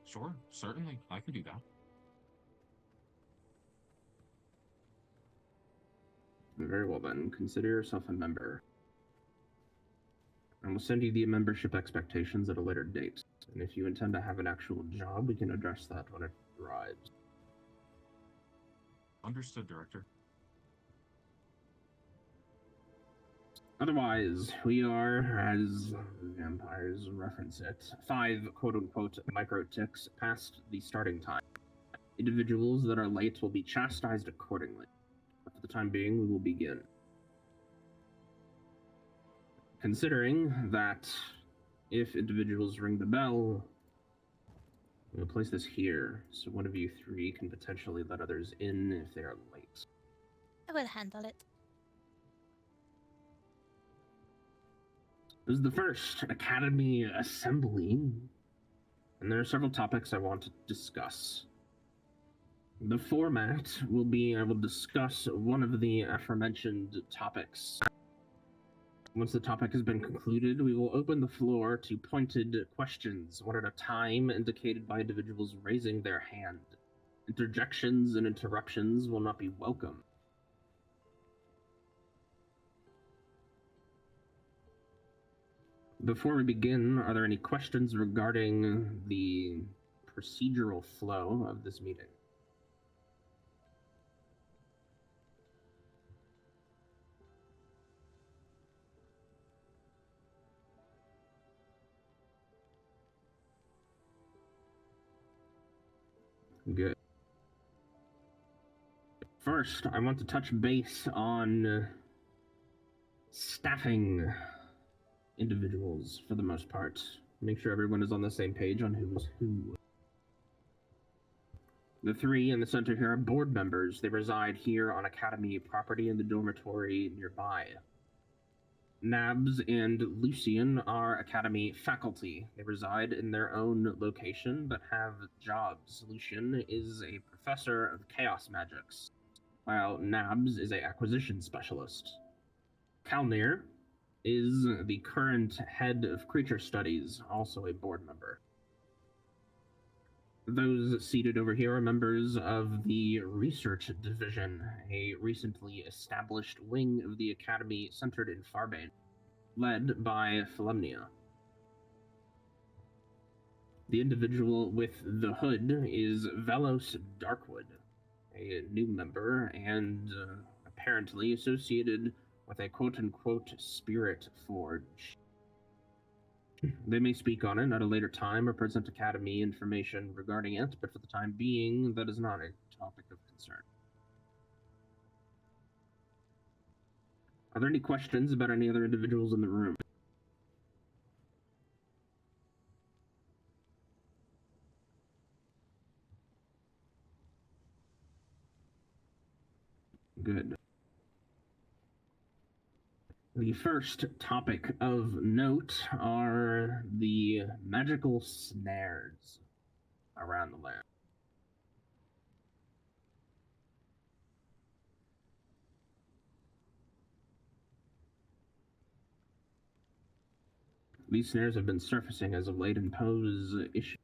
Sure, certainly, I can do that. Very well then, consider yourself a member. And we'll send you the membership expectations at a later date. And if you intend to have an actual job, we can address that when it arrives. Understood, Director. Otherwise, we are, as vampires reference it, 5 quote-unquote micro-ticks past the starting time. Individuals that are late will be chastised accordingly. For the time being, we will begin. Considering that if individuals ring the bell, we'll place this here, so one of you 3 can potentially let others in if they are late. I will handle it. This is the first Academy Assembly, and there are several topics I want to discuss. The format will be I will discuss one of the aforementioned topics. Once the topic has been concluded, we will open the floor to pointed questions, one at a time, indicated by individuals raising their hand. Interjections and interruptions will not be welcome. Before we begin, are there any questions regarding the procedural flow of this meeting? Good. First, I want to touch base on staffing individuals for the most part. Make sure everyone is on the same page on who's who. The 3 in the center here are board members. They reside here on Academy property in the dormitory nearby. Nabs and Lucian are Academy faculty. They reside in their own location but have jobs. Lucian is a professor of chaos magics, while Nabs is an acquisition specialist. Kalnir is the current head of creature studies, also a board member. Those seated over here are members of the Research Division, a recently established wing of the Academy centered in Farbane, led by Philemnia. The individual with the hood is Velos Darkwood, a new member and apparently associated with a quote-unquote spirit forge. They may speak on it at a later time or present Academy information regarding it, but for the time being, that is not a topic of concern. Are there any questions about any other individuals in the room? Good. The first topic of note are the magical snares around the land. These snares have been surfacing as of late and pose issues.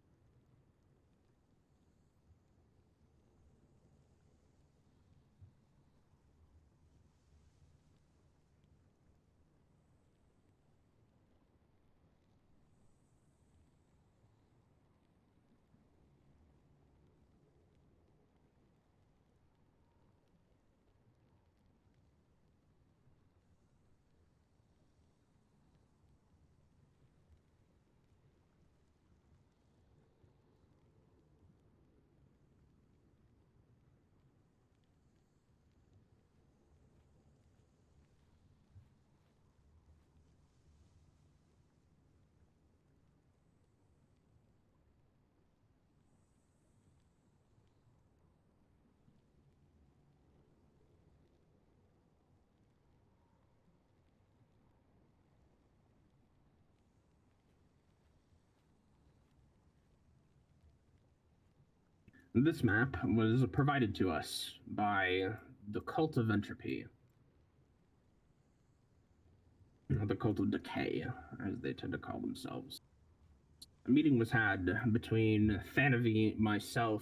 This map was provided to us by the Cult of Entropy, or the Cult of Decay, as they tend to call themselves. A meeting was had between Thanavi, myself,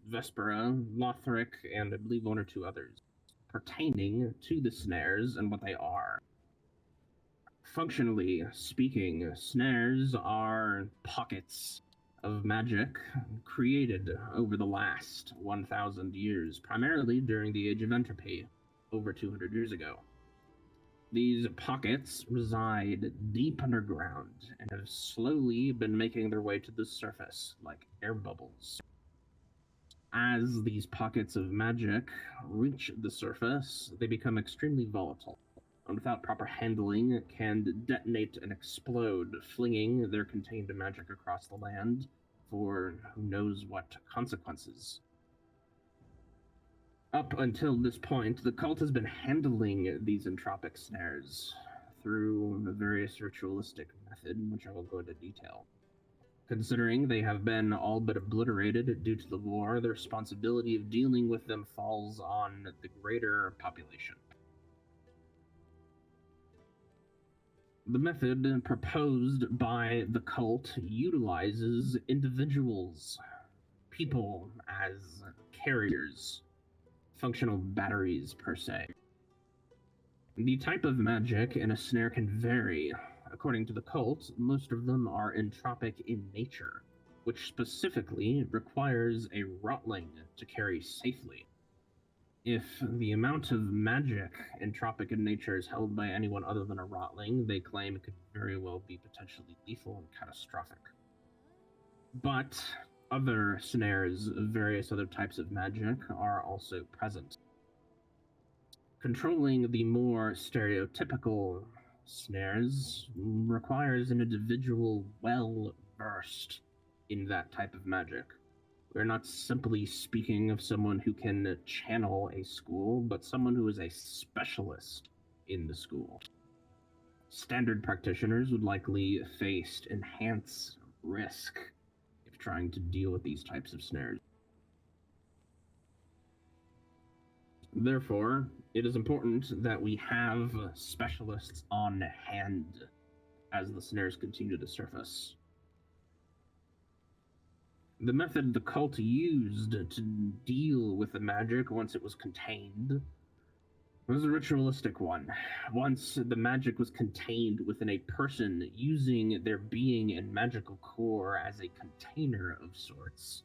Vespera, Lothric, and I believe one or two others, pertaining to the snares and what they are. Functionally speaking, snares are pockets of magic created over the last 1,000 years, primarily during the Age of Entropy, over 200 years ago. These pockets reside deep underground and have slowly been making their way to the surface like air bubbles. As these pockets of magic reach the surface, they become extremely volatile, and without proper handling, can detonate and explode, flinging their contained magic across the land for who knows what consequences. Up until this point, the cult has been handling these entropic snares through a various ritualistic method, which I will go into detail. Considering they have been all but obliterated due to the war, the responsibility of dealing with them falls on the greater population. The method proposed by the cult utilizes individuals, people, as carriers, functional batteries per se. The type of magic in a snare can vary. According to the cult, most of them are entropic in nature, which specifically requires a rotling to carry safely. If the amount of magic entropic in nature is held by anyone other than a rotling, they claim it could very well be potentially lethal and catastrophic. But other snares of various other types of magic are also present. Controlling the more stereotypical snares requires an individual well versed in that type of magic. We're not simply speaking of someone who can channel a school, but someone who is a specialist in the school. Standard practitioners would likely face enhanced risk if trying to deal with these types of snares. Therefore, it is important that we have specialists on hand as the snares continue to surface. The method the cult used to deal with the magic once it was contained was a ritualistic one. Once the magic was contained within a person, using their being and magical core as a container of sorts,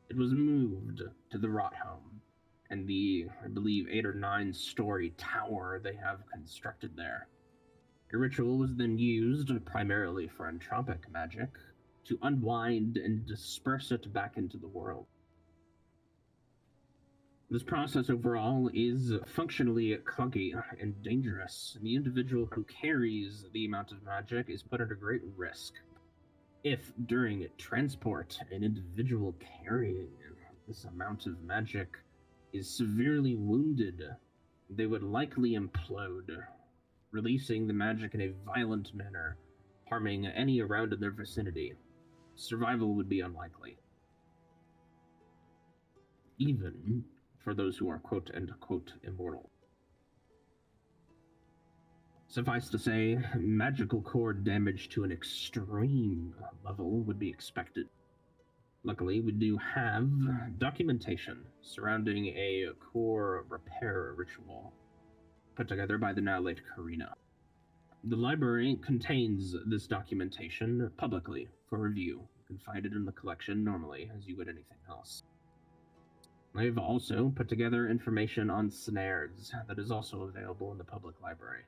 it was moved to the rot home and the, I believe, 8 or 9 story tower they have constructed there. A ritual was then used, primarily for entropic magic, to unwind and disperse it back into the world. This process overall is functionally clunky and dangerous, and the individual who carries the amount of magic is put under great risk. If during transport an individual carrying this amount of magic is severely wounded, they would likely implode, releasing the magic in a violent manner, harming any around in their vicinity. Survival would be unlikely, even for those who are quote-unquote immortal. Suffice to say, magical core damage to an extreme level would be expected. Luckily, we do have documentation surrounding a core repair ritual put together by the now late Karina. The library contains this documentation publicly for review. You can find it in the collection normally, as you would anything else. I've also put together information on snares that is also available in the public library.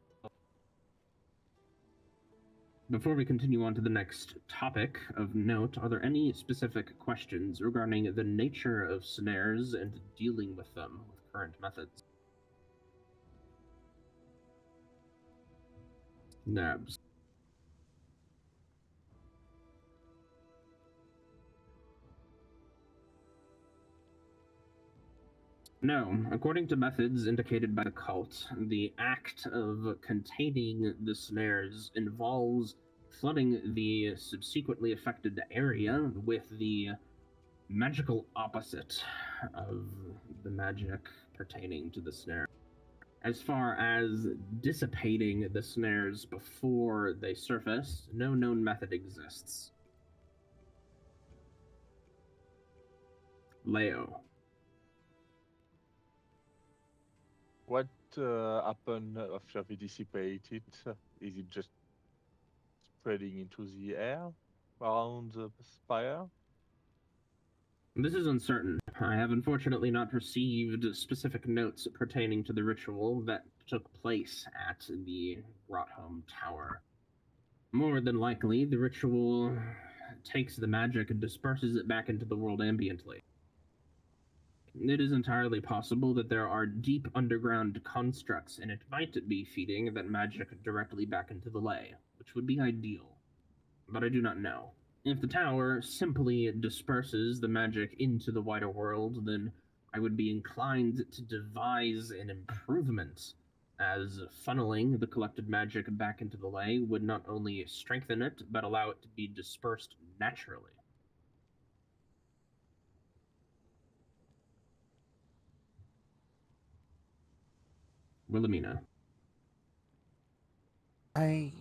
Before we continue on to the next topic of note, are there any specific questions regarding the nature of snares and dealing with them with current methods? Nabs. No, according to methods indicated by the cult, the act of containing the snares involves flooding the subsequently affected area with the magical opposite of the magic pertaining to the snare. As far as dissipating the snares before they surface, no known method exists. Leo. What happened after we dissipated? Is it just spreading into the air around the spire? This is uncertain. I have unfortunately not received specific notes pertaining to the ritual that took place at the Rotholm Tower. More than likely, the ritual takes the magic and disperses it back into the world ambiently. It is entirely possible that there are deep underground constructs, and it might be feeding that magic directly back into the ley, which would be ideal. But I do not know. If the tower simply disperses the magic into the wider world, then I would be inclined to devise an improvement, as funneling the collected magic back into the ley would not only strengthen it, but allow it to be dispersed naturally. Wilhelmina. I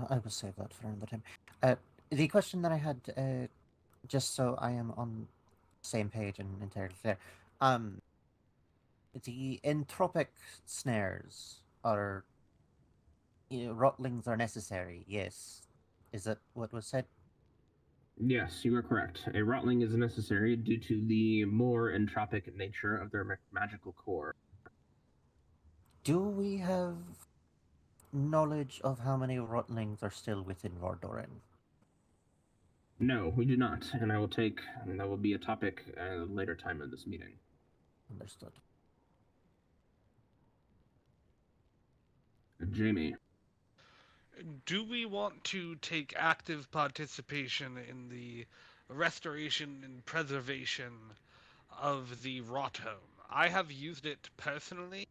will save that for another time. The question that I had, just so I am on the same page and entirely clear, the entropic snares are, rotlings are necessary. Yes, is that what was said? Yes, you are correct. A rotling is necessary due to the more entropic nature of their magical core. Do we have knowledge of how many rotlings are still within Vordoren? No, we do not, and that will be a topic at a later time in this meeting. Understood. Jamie. Do we want to take active participation in the restoration and preservation of the Rotholm? I have used it personally.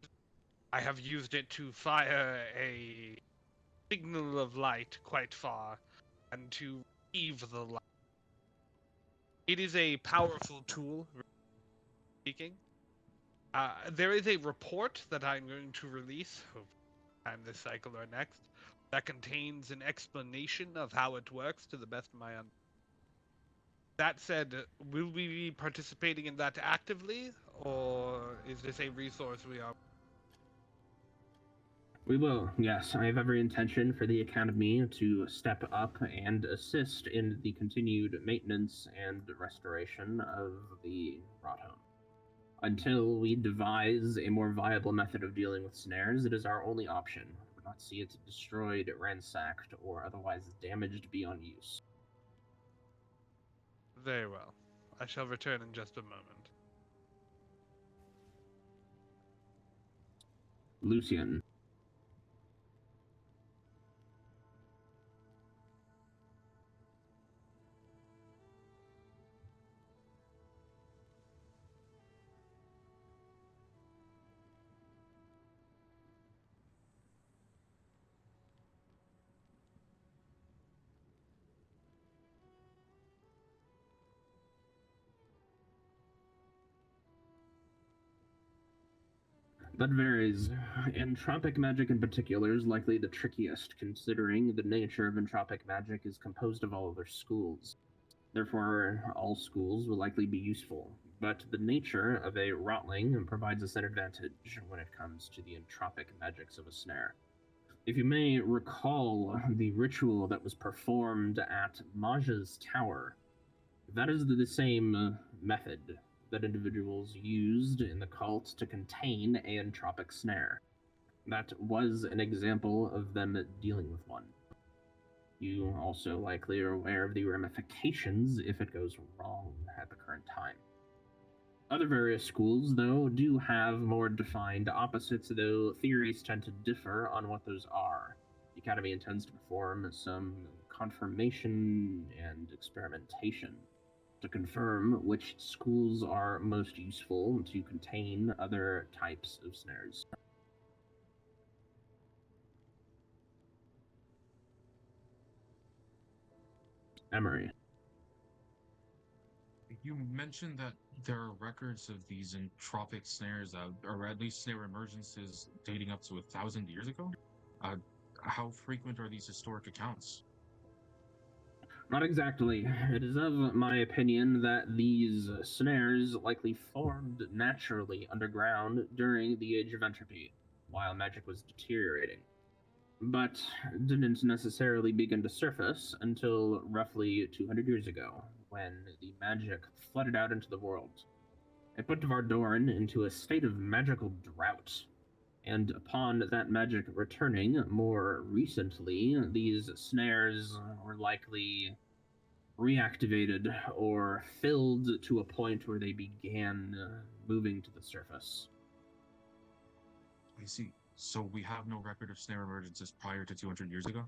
I have used it to fire a signal of light quite far and to retrieve the light. It is a powerful tool, speaking. There is a report that I'm going to release, time this cycle or next, that contains an explanation of how it works to the best of my understanding. That said, will we be participating in that actively, or is this a resource we are? We will, yes. I have every intention for the Academy to step up and assist in the continued maintenance and restoration of the Rotholm. Until we devise a more viable method of dealing with snares, it is our only option. I would not see it destroyed, ransacked, or otherwise damaged beyond use. Very well. I shall return in just a moment. Lucian. That varies. Entropic magic in particular is likely the trickiest, considering the nature of entropic magic is composed of all other schools. Therefore, all schools will likely be useful, but the nature of a rotling provides us an advantage when it comes to the entropic magics of a snare. If you may recall the ritual that was performed at Maja's Tower, that is the same method that individuals used in the cult to contain a entropic snare. That was an example of them dealing with one. You also likely are aware of the ramifications if it goes wrong at the current time. Other various schools, though, do have more defined opposites, though theories tend to differ on what those are. The Academy intends to perform some confirmation and experimentation to confirm which schools are most useful to contain other types of snares. Emery. You mentioned that there are records of these entropic snares, or at least snare emergences dating up to 1,000 years ago. How frequent are these historic accounts? Not exactly. It is of my opinion that these snares likely formed naturally underground during the Age of Entropy, while magic was deteriorating, but didn't necessarily begin to surface until roughly 200 years ago, when the magic flooded out into the world. It put Vardoran into a state of magical drought, and upon that magic returning more recently, these snares were likely reactivated or filled to a point where they began moving to the surface. I see. So we have no record of snare emergences prior to 200 years ago?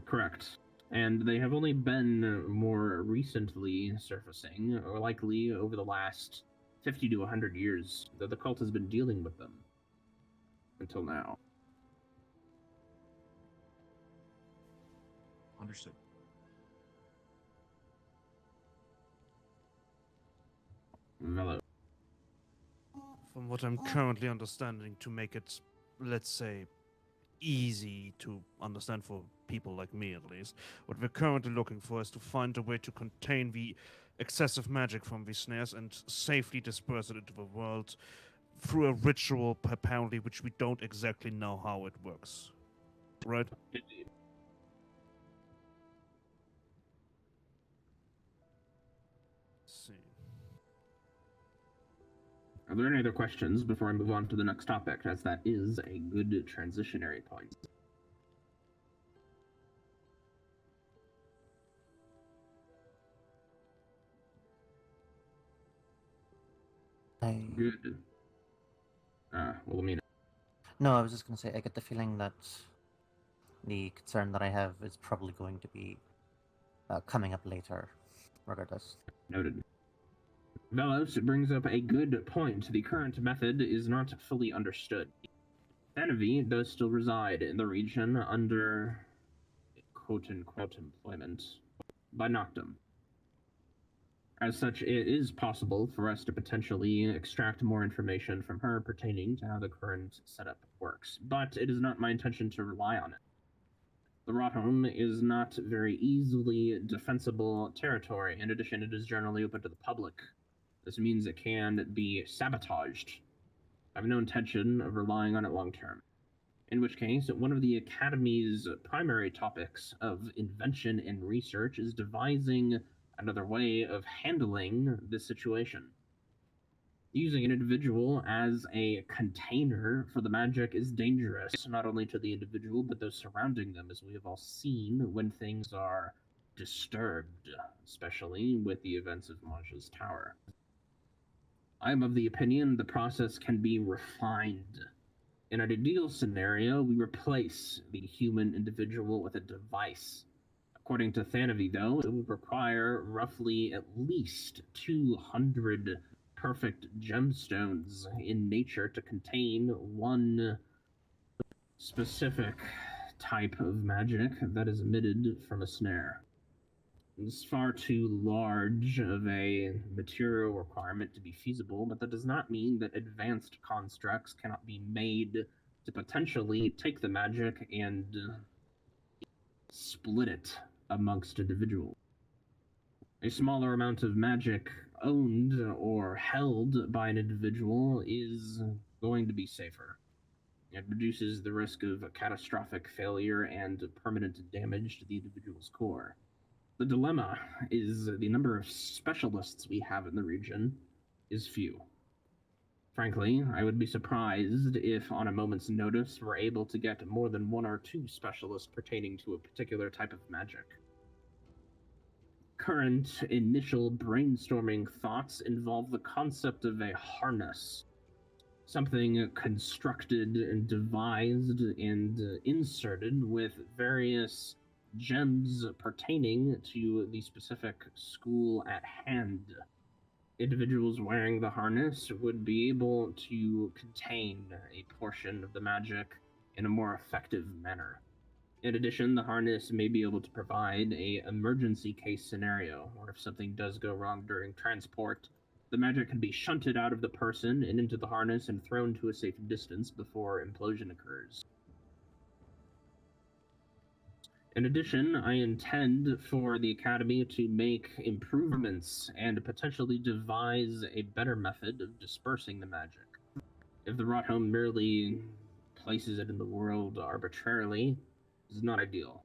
Correct. And they have only been more recently surfacing, or likely over the last 50 to 100 years, that the cult has been dealing with them. Until now. Understood. Velo. From what I'm currently understanding, to make it, let's say, easy to understand for people like me at least, what we're currently looking for is to find a way to contain the excessive magic from these snares and safely disperse it into the world through a ritual, apparently, which we don't exactly know how it works. Right? Indeed. Let's see. Are there any other questions before I move on to the next topic, as that is a good transitionary point? Good. Wilhelmina. No, I was just going to say, I get the feeling that the concern that I have is probably going to be coming up later, regardless. Noted. Velos brings up a good point. The current method is not fully understood. Thanavi does still reside in the region under quote-unquote employment by Noctum. As such, it is possible for us to potentially extract more information from her pertaining to how the current setup works, but it is not my intention to rely on it. The Rothholm is not very easily defensible territory. In addition, it is generally open to the public. This means it can be sabotaged. I have no intention of relying on it long term. In which case, one of the Academy's primary topics of invention and research is devising another way of handling this situation. Using an individual as a container for the magic is dangerous, not only to the individual, but those surrounding them, as we have all seen when things are disturbed, especially with the events of Maja's Tower. I am of the opinion the process can be refined. In an ideal scenario, we replace the human individual with a device. According to Thanavi, though, it would require roughly at least 200 perfect gemstones in nature to contain one specific type of magic that is emitted from a snare. It's far too large of a material requirement to be feasible, but that does not mean that advanced constructs cannot be made to potentially take the magic and split it amongst individuals. A smaller amount of magic owned or held by an individual is going to be safer. It reduces the risk of catastrophic failure and permanent damage to the individual's core. The dilemma is the number of specialists we have in the region is few. Frankly, I would be surprised if on a moment's notice we're able to get more than one or two specialists pertaining to a particular type of magic. Current initial brainstorming thoughts involve the concept of a harness, something constructed and devised and inserted with various gems pertaining to the specific school at hand. Individuals wearing the harness would be able to contain a portion of the magic in a more effective manner. In addition, the harness may be able to provide an emergency case scenario, or if something does go wrong during transport, the magic can be shunted out of the person and into the harness and thrown to a safe distance before implosion occurs. In addition, I intend for the Academy to make improvements and potentially devise a better method of dispersing the magic. If the rot home merely places it in the world arbitrarily, is not ideal.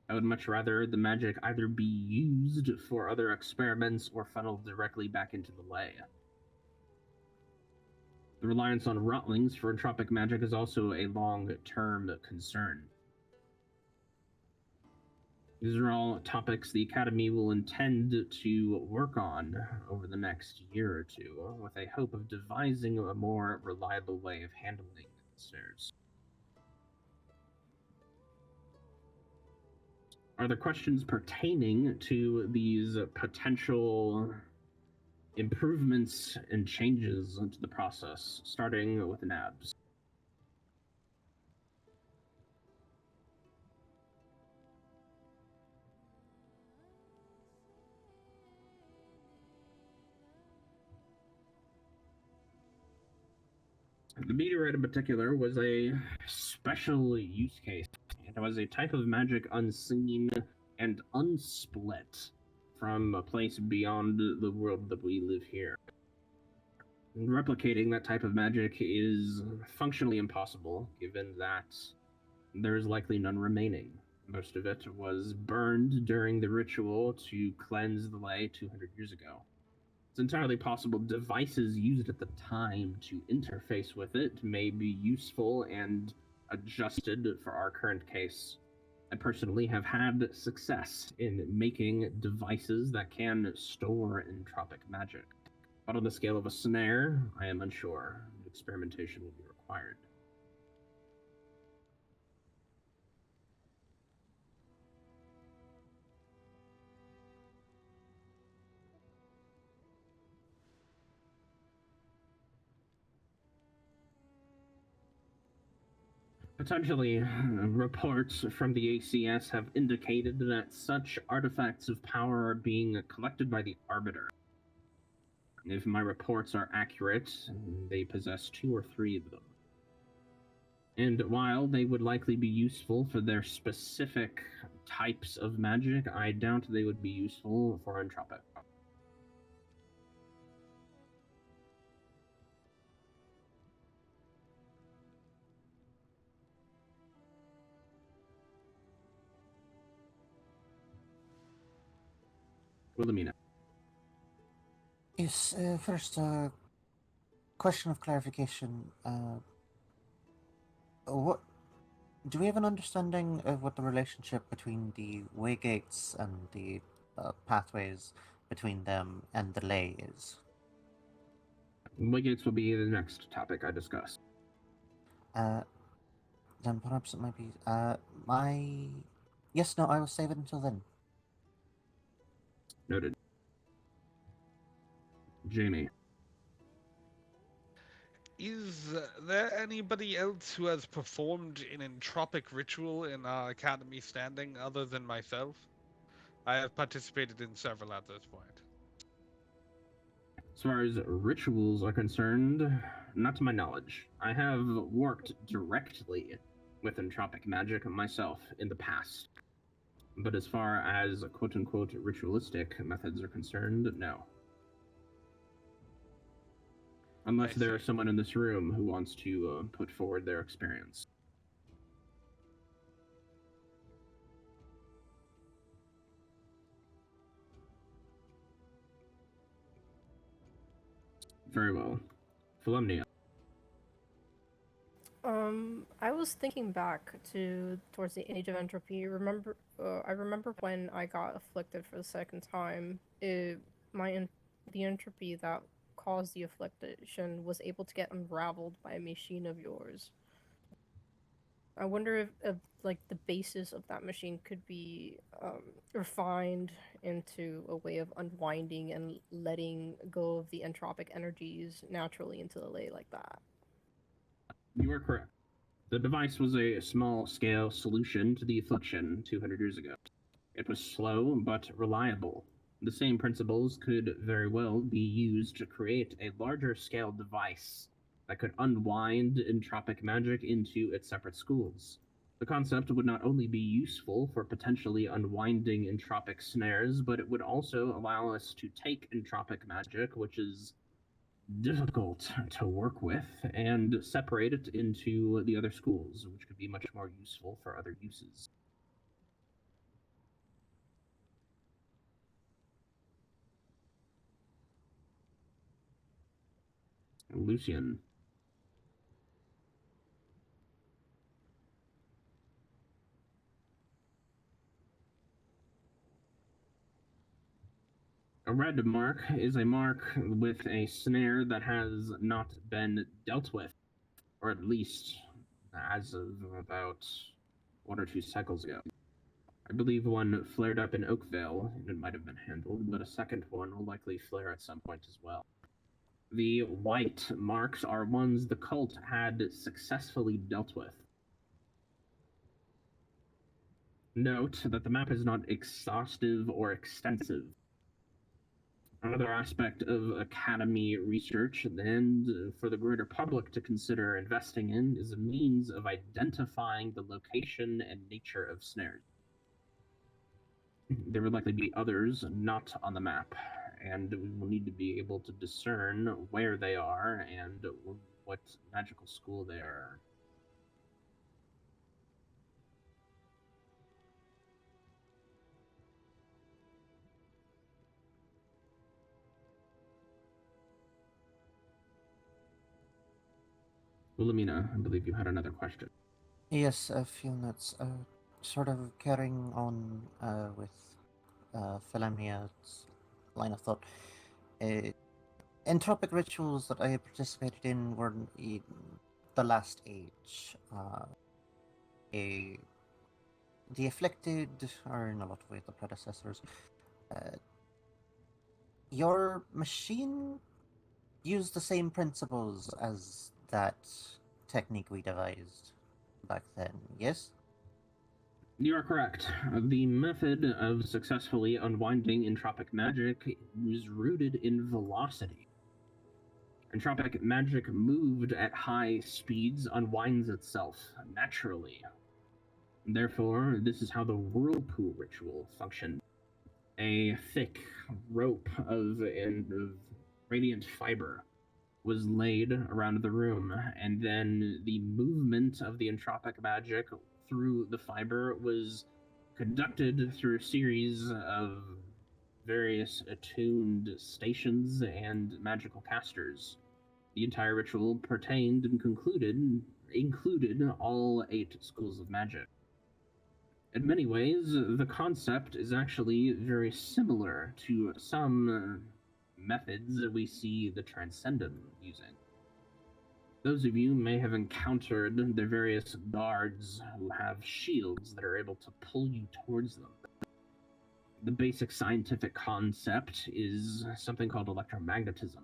I would much rather the magic either be used for other experiments or funneled directly back into the lay. The reliance on rotlings for entropic magic is also a long-term concern. These are all topics the Academy will intend to work on over the next year or two, with a hope of devising a more reliable way of handling the snares. Are there questions pertaining to these potential improvements and changes to the process, starting with NABs? The meteorite in particular was a special use case. It was a type of magic unseen and unsplit from a place beyond the world that we live here. And replicating that type of magic is functionally impossible, given that there is likely none remaining. Most of it was burned during the ritual to cleanse the ley 200 years ago. It's entirely possible devices used at the time to interface with it may be useful and adjusted for our current case. I personally have had success in making devices that can store entropic magic. But on the scale of a snare, I am unsure. Experimentation will be required. Potentially, reports from the ACS have indicated that such artifacts of power are being collected by the Arbiter. If my reports are accurate, they possess 2 or 3 of them. And while they would likely be useful for their specific types of magic, I doubt they would be useful for entropic. Wilhelmina. Yes, first, question of clarification. What do we have an understanding of what the relationship between the way gates and the pathways between them and the ley is? Waygates will be the next topic I discuss. Then perhaps it might be. Yes, no, I will save it until then. Noted. Jamie. Is there anybody else who has performed an entropic ritual in our academy standing other than myself? I have participated in several at this point. As far as rituals are concerned, not to my knowledge. I have worked directly with entropic magic myself in the past. But as far as quote-unquote ritualistic methods are concerned, no. Unless there is someone in this room who wants to put forward their experience. Very well. Philemnia. I was thinking back towards the Age of Entropy. I remember when I got afflicted for the second time. The entropy that caused the affliction was able to get unraveled by a machine of yours. I wonder if like the basis of that machine could be refined into a way of unwinding and letting go of the entropic energies naturally into the ley like that. You are correct. The device was a small-scale solution to the affliction 200 years ago. It was slow, but reliable. The same principles could very well be used to create a larger-scale device that could unwind entropic magic into its separate schools. The concept would not only be useful for potentially unwinding entropic snares, but it would also allow us to take entropic magic, which is difficult to work with, and separate it into the other schools, which could be much more useful for other uses. Lucian. A red mark is a mark with a snare that has not been dealt with, or at least as of about 1 or 2 cycles ago. I believe one flared up in Oakvale, and it might have been handled, but a second one will likely flare at some point as well. The white marks are ones the cult had successfully dealt with. Note that the map is not exhaustive or extensive. Another aspect of Academy research, and for the greater public to consider investing in, is a means of identifying the location and nature of snares. There would likely be others not on the map, and we will need to be able to discern where they are and what magical school they are. Wilhelmina, I believe you had another question. Yes, a few notes. Sort of carrying on with Philemnia's line of thought. Entropic rituals that I participated in were in the last age. The afflicted, or in a lot of ways the predecessors. Your machine used the same principles as that technique we devised back then, yes? You are correct. The method of successfully unwinding entropic magic was rooted in velocity. Entropic magic moved at high speeds unwinds itself naturally. Therefore, this is how the whirlpool ritual functioned. A thick rope of radiant fiber was laid around the room, and then the movement of the entropic magic through the fiber was conducted through a series of various attuned stations and magical casters. The entire ritual pertained and included all 8 schools of magic. In many ways, the concept is actually very similar to some methods we see the Transcendent using. Those of you may have encountered the various guards who have shields that are able to pull you towards them. The basic scientific concept is something called electromagnetism,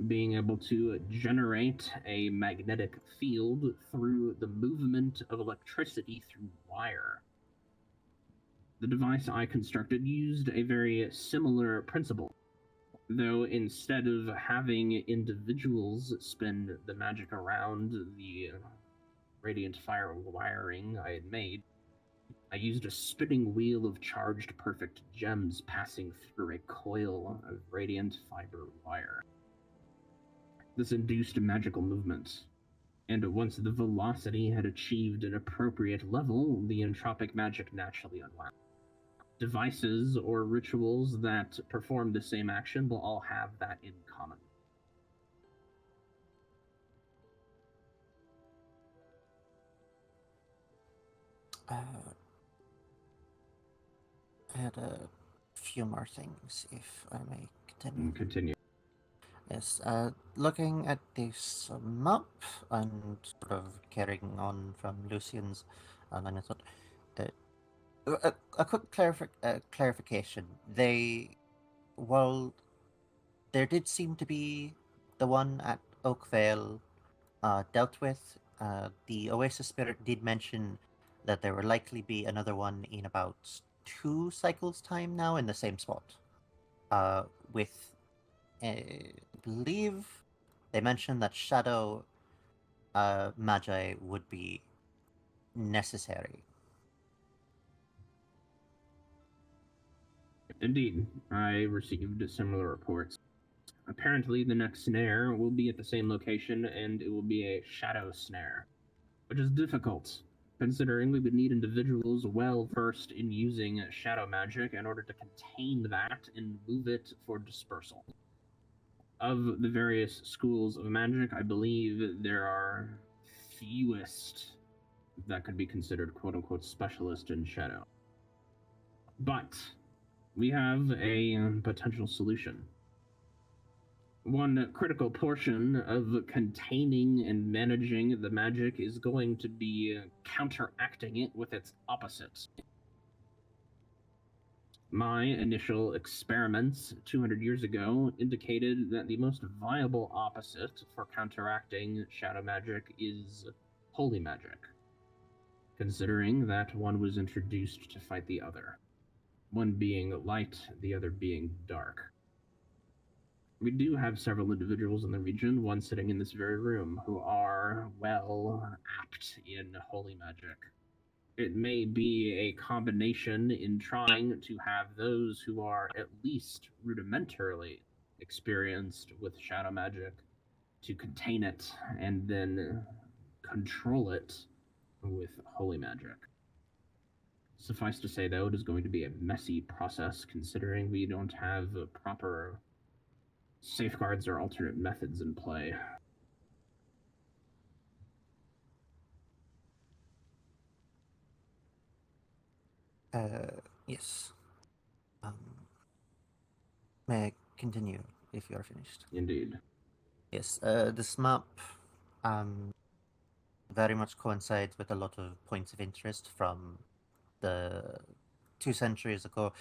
being able to generate a magnetic field through the movement of electricity through wire. The device I constructed used a very similar principle, though instead of having individuals spin the magic around the radiant fire wiring I had made, I used a spinning wheel of charged perfect gems passing through a coil of radiant fiber wire. This induced magical movement, and once the velocity had achieved an appropriate level, the entropic magic naturally unwound. Devices or rituals that perform the same action will all have that in common. I had a few more things, if I may continue. Continue. Yes, looking at this map and sort of carrying on from Lucian's line of thought, a quick clarification. Well, there did seem to be the one at Oakvale dealt with. The Oasis Spirit did mention that there will likely be another one in about 2 cycles' time now in the same spot. With, I believe, they mentioned that Shadow Magi would be necessary. Indeed, I received similar reports. Apparently, the next snare will be at the same location, and it will be a shadow snare, which is difficult, considering we would need individuals well versed in using shadow magic in order to contain that and move it for dispersal. Of the various schools of magic, I believe there are fewest that could be considered quote unquote specialist in shadow. But we have a potential solution. One critical portion of containing and managing the magic is going to be counteracting it with its opposite. My initial experiments 200 years ago indicated that the most viable opposite for counteracting shadow magic is holy magic, considering that one was introduced to fight the other, one being light, the other being dark. We do have several individuals in the region, one sitting in this very room, who are well apt in holy magic. It may be a combination in trying to have those who are at least rudimentarily experienced with shadow magic to contain it and then control it with holy magic. Suffice to say, though, it is going to be a messy process considering we don't have proper safeguards or alternate methods in play. Yes. May I continue if you are finished? Indeed. Yes, this map very much coincides with a lot of points of interest from the 2 centuries ago.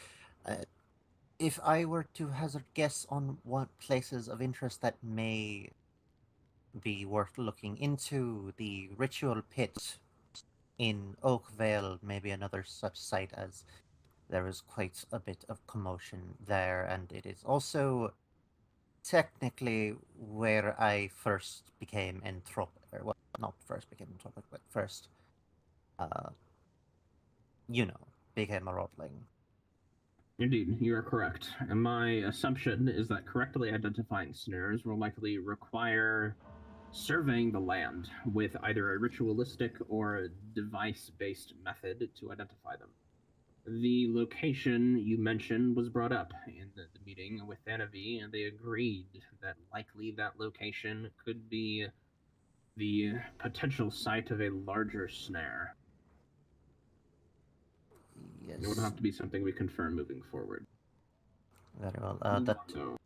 If I were to hazard guess on what places of interest that may be worth looking into, the ritual pit in Oakvale may be another such site, as there is quite a bit of commotion there, and it is also technically where I first became entropic, or well, not first became entropic, but first, became a rodling. Indeed, you are correct. And my assumption is that correctly identifying snares will likely require surveying the land with either a ritualistic or a device-based method to identify them. The location you mentioned was brought up in the meeting with Anavi, and they agreed that likely that location could be the potential site of a larger snare. Yes. It would have to be something we confirm moving forward. Very well. So,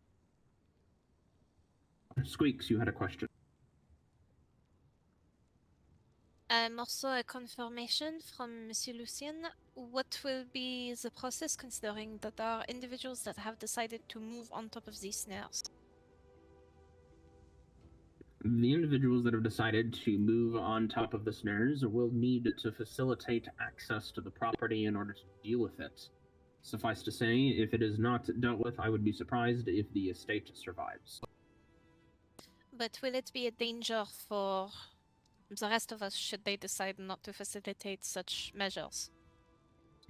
Squeaks, you had a question. Also a confirmation from Monsieur Lucien. What will be the process considering that there are individuals that have decided to move on top of these snares? The individuals that have decided to move on top of the snares will need to facilitate access to the property in order to deal with it. Suffice to say, if it is not dealt with, I would be surprised if the estate survives. But will it be a danger for the rest of us should they decide not to facilitate such measures?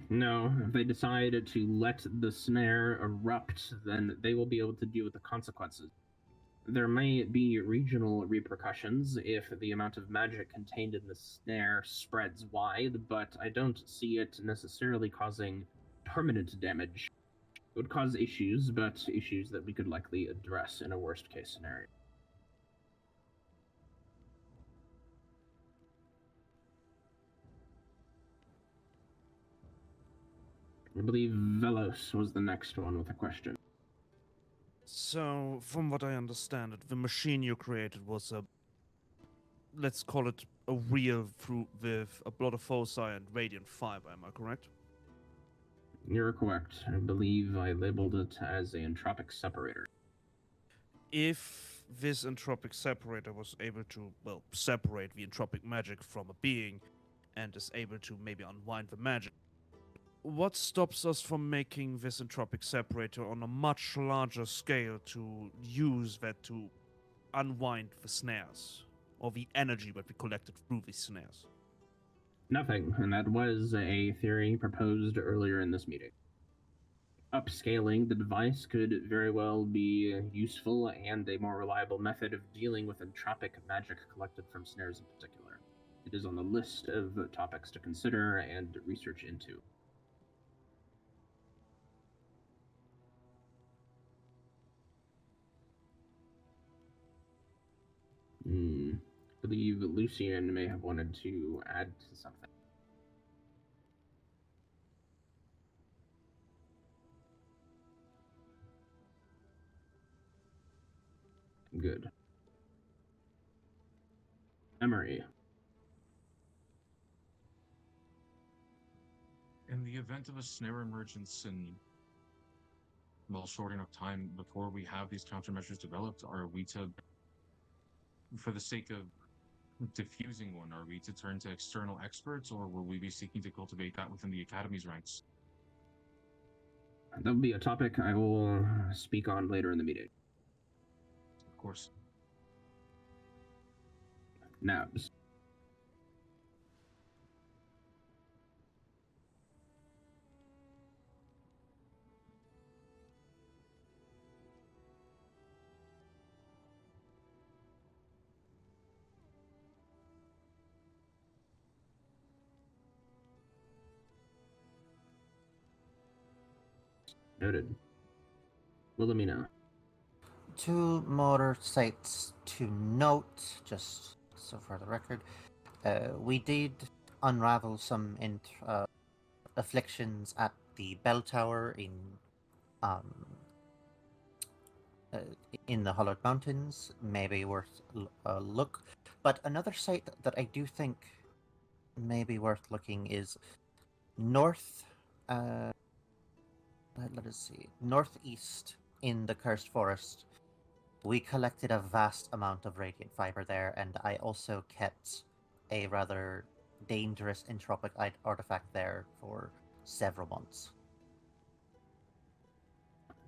No, if they decide to let the snare erupt, then they will be able to deal with the consequences. There may be regional repercussions if the amount of magic contained in the snare spreads wide, but I don't see it necessarily causing permanent damage. It would cause issues, but issues that we could likely address in a worst-case scenario. I believe Velos was the next one with a question. So, from what I understand, the machine you created was a, let's call it a real fruit with a lot of foci and radiant fiber, am I correct? You're correct. I believe I labeled it as an entropic separator. If this entropic separator was able to, well, separate the entropic magic from a being and is able to maybe unwind the magic, what stops us from making this entropic separator on a much larger scale to use that to unwind the snares, or the energy that we collected through these snares? Nothing, and that was a theory proposed earlier in this meeting. Upscaling the device could very well be useful and a more reliable method of dealing with entropic magic collected from snares in particular. It is on the list of topics to consider and research into. I believe Lucian may have wanted to add to something. Good. Emery. In the event of a snare emergence and short enough time before we have these countermeasures developed, are we to, for the sake of diffusing one, are we to turn to external experts, or will we be seeking to cultivate that within the Academy's ranks? That will be a topic I will speak on later in the meeting. Of course. Nabs. Noted. Wilhelmina. 2 more sites to note, just so for the record. We did unravel some afflictions at the bell tower um, uh, in the Hollowed Mountains. Maybe worth a look. But another site that I do think may be worth looking is north. Let us see. Northeast in the Cursed Forest. We collected a vast amount of radiant fiber there, and I also kept a rather dangerous entropic artifact there for several months.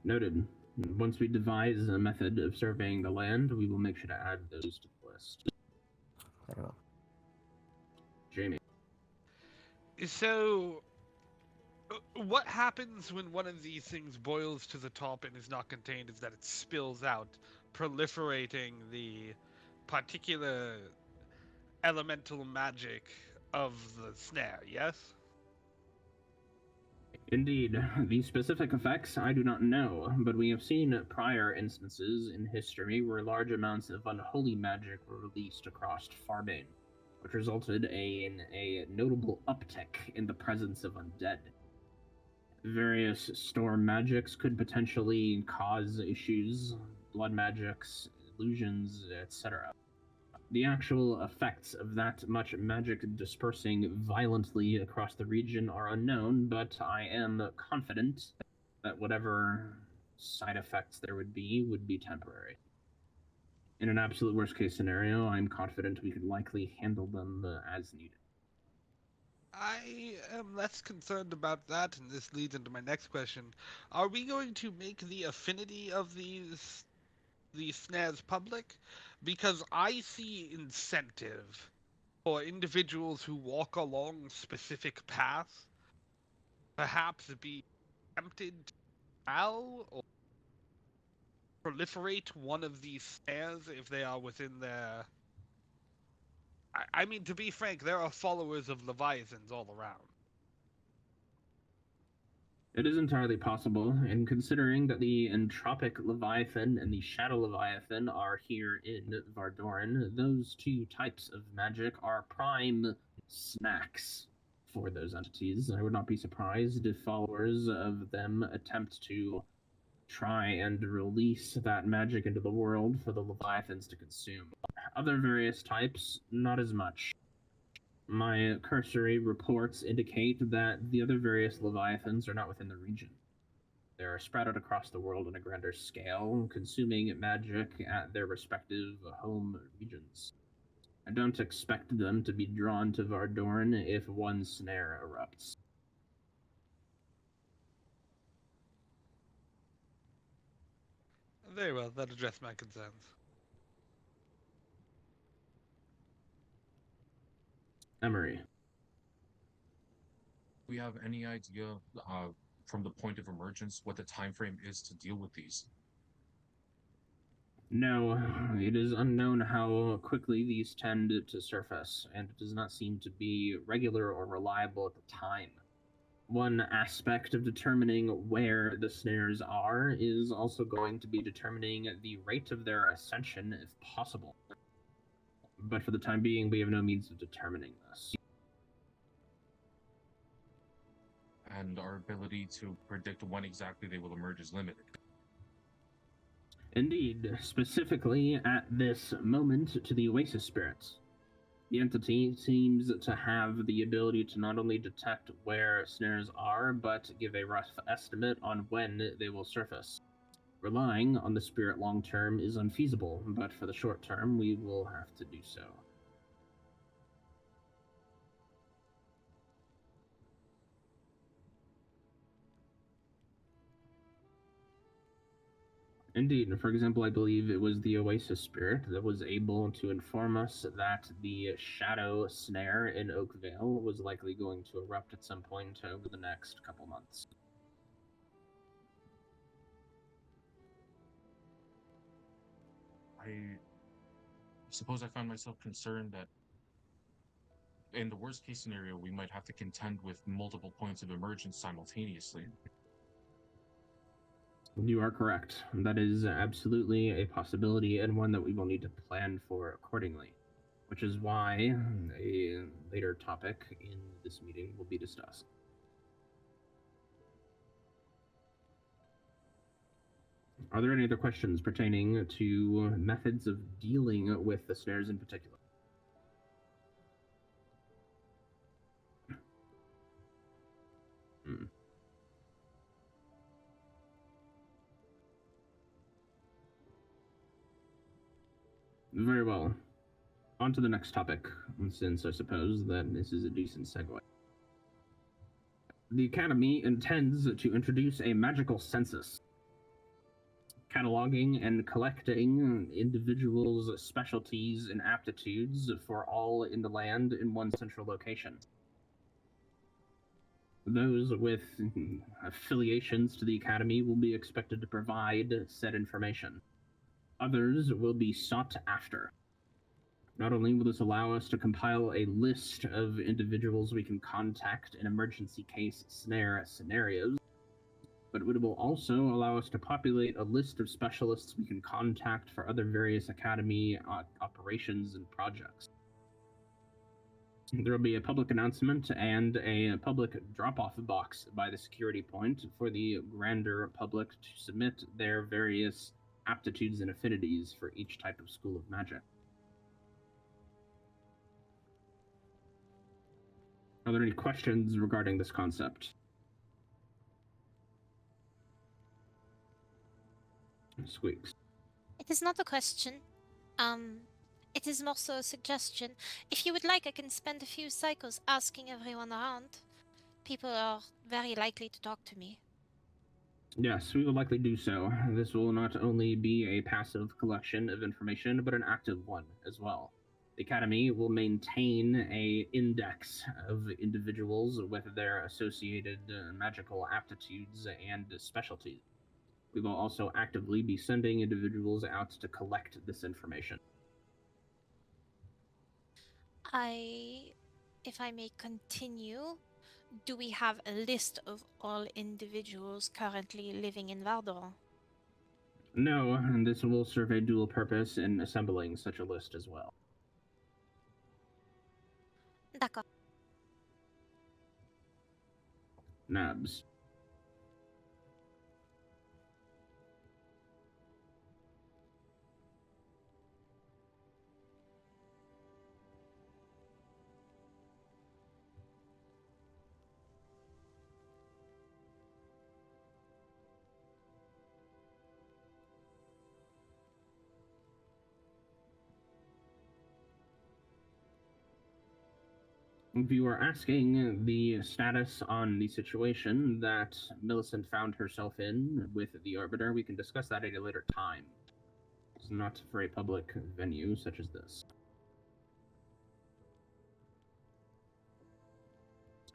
Noted. Once we devise a method of surveying the land, we will make sure to add those to the list. Very well. Jamie. So, what happens when one of these things boils to the top and is not contained is that it spills out, proliferating the particular elemental magic of the snare, yes? Indeed, the specific effects I do not know, but we have seen prior instances in history where large amounts of unholy magic were released across Farbane, which resulted in a notable uptick in the presence of undead. Various storm magics could potentially cause issues, blood magics, illusions, etc. The actual effects of that much magic dispersing violently across the region are unknown, but I am confident that whatever side effects there would be temporary. In an absolute worst case scenario, I'm confident we could likely handle them as needed. I am less concerned about that, and this leads into my next question. Are we going to make the affinity of these snares public? Because I see incentive for individuals who walk along specific paths, perhaps be tempted to foul or proliferate one of these snares if they are within their... I mean, to be frank, there are followers of Leviathans all around. It is entirely possible, and considering that the Entropic Leviathan and the Shadow Leviathan are here in Vardoran, those two types of magic are prime snacks for those entities. I would not be surprised if followers of them attempt to try and release that magic into the world for the Leviathans to consume. Other various types, not as much. My cursory reports indicate that the other various Leviathans are not within the region. They are spread out across the world on a grander scale, consuming magic at their respective home regions. I don't expect them to be drawn to Vardoran if one snare erupts. Very well, that addressed my concerns. Emery. we have any idea from the point of emergence what the time frame is to deal with these? No, it is unknown how quickly these tend to surface, and it does not seem to be regular or reliable at the time. One aspect of determining where the snares are is also going to be determining the rate of their ascension, if possible. But for the time being, we have no means of determining this. And our ability to predict when exactly they will emerge is limited. Indeed, specifically at this moment to the Oasis spirits. The entity seems to have the ability to not only detect where snares are, but give a rough estimate on when they will surface. Relying on the spirit long term is unfeasible, but for the short term, we will have to do so. Indeed. For example, I believe it was the Oasis spirit that was able to inform us that the shadow snare in Oakvale was likely going to erupt at some point over the next couple months. I suppose I find myself concerned that in the worst case scenario, we might have to contend with multiple points of emergence simultaneously. You are correct. That is absolutely a possibility, and one that we will need to plan for accordingly, which is why a later topic in this meeting will be discussed. Are there any other questions pertaining to methods of dealing with the snares in particular? Very well. On to the next topic, since I suppose that this is a decent segue. The Academy intends to introduce a magical census, cataloging and collecting individuals' specialties and aptitudes for all in the land in one central location. Those with affiliations to the Academy will be expected to provide said information. Others will be sought after. Not only will this allow us to compile a list of individuals we can contact in emergency case snare scenarios, but it will also allow us to populate a list of specialists we can contact for other various Academy operations and projects. There will be a public announcement and a public drop-off box by the security point for the grander public to submit their various aptitudes and affinities for each type of school of magic. Are there any questions regarding this concept? Squeaks. It is not a question. It is more so a suggestion. If you would like, I can spend a few cycles asking everyone around. People are very likely to talk to me. Yes, we will likely do so. This will not only be a passive collection of information, but an active one as well. The Academy will maintain an index of individuals with their associated magical aptitudes and specialties. We will also actively be sending individuals out to collect this information. If I may continue, do we have a list of all individuals currently living in Vardor? No, and this will serve a dual purpose in assembling such a list as well. D'accord. Nabs. If you are asking the status on the situation that Millicent found herself in with the Arbiter, we can discuss that at a later time. It's not for a public venue such as this.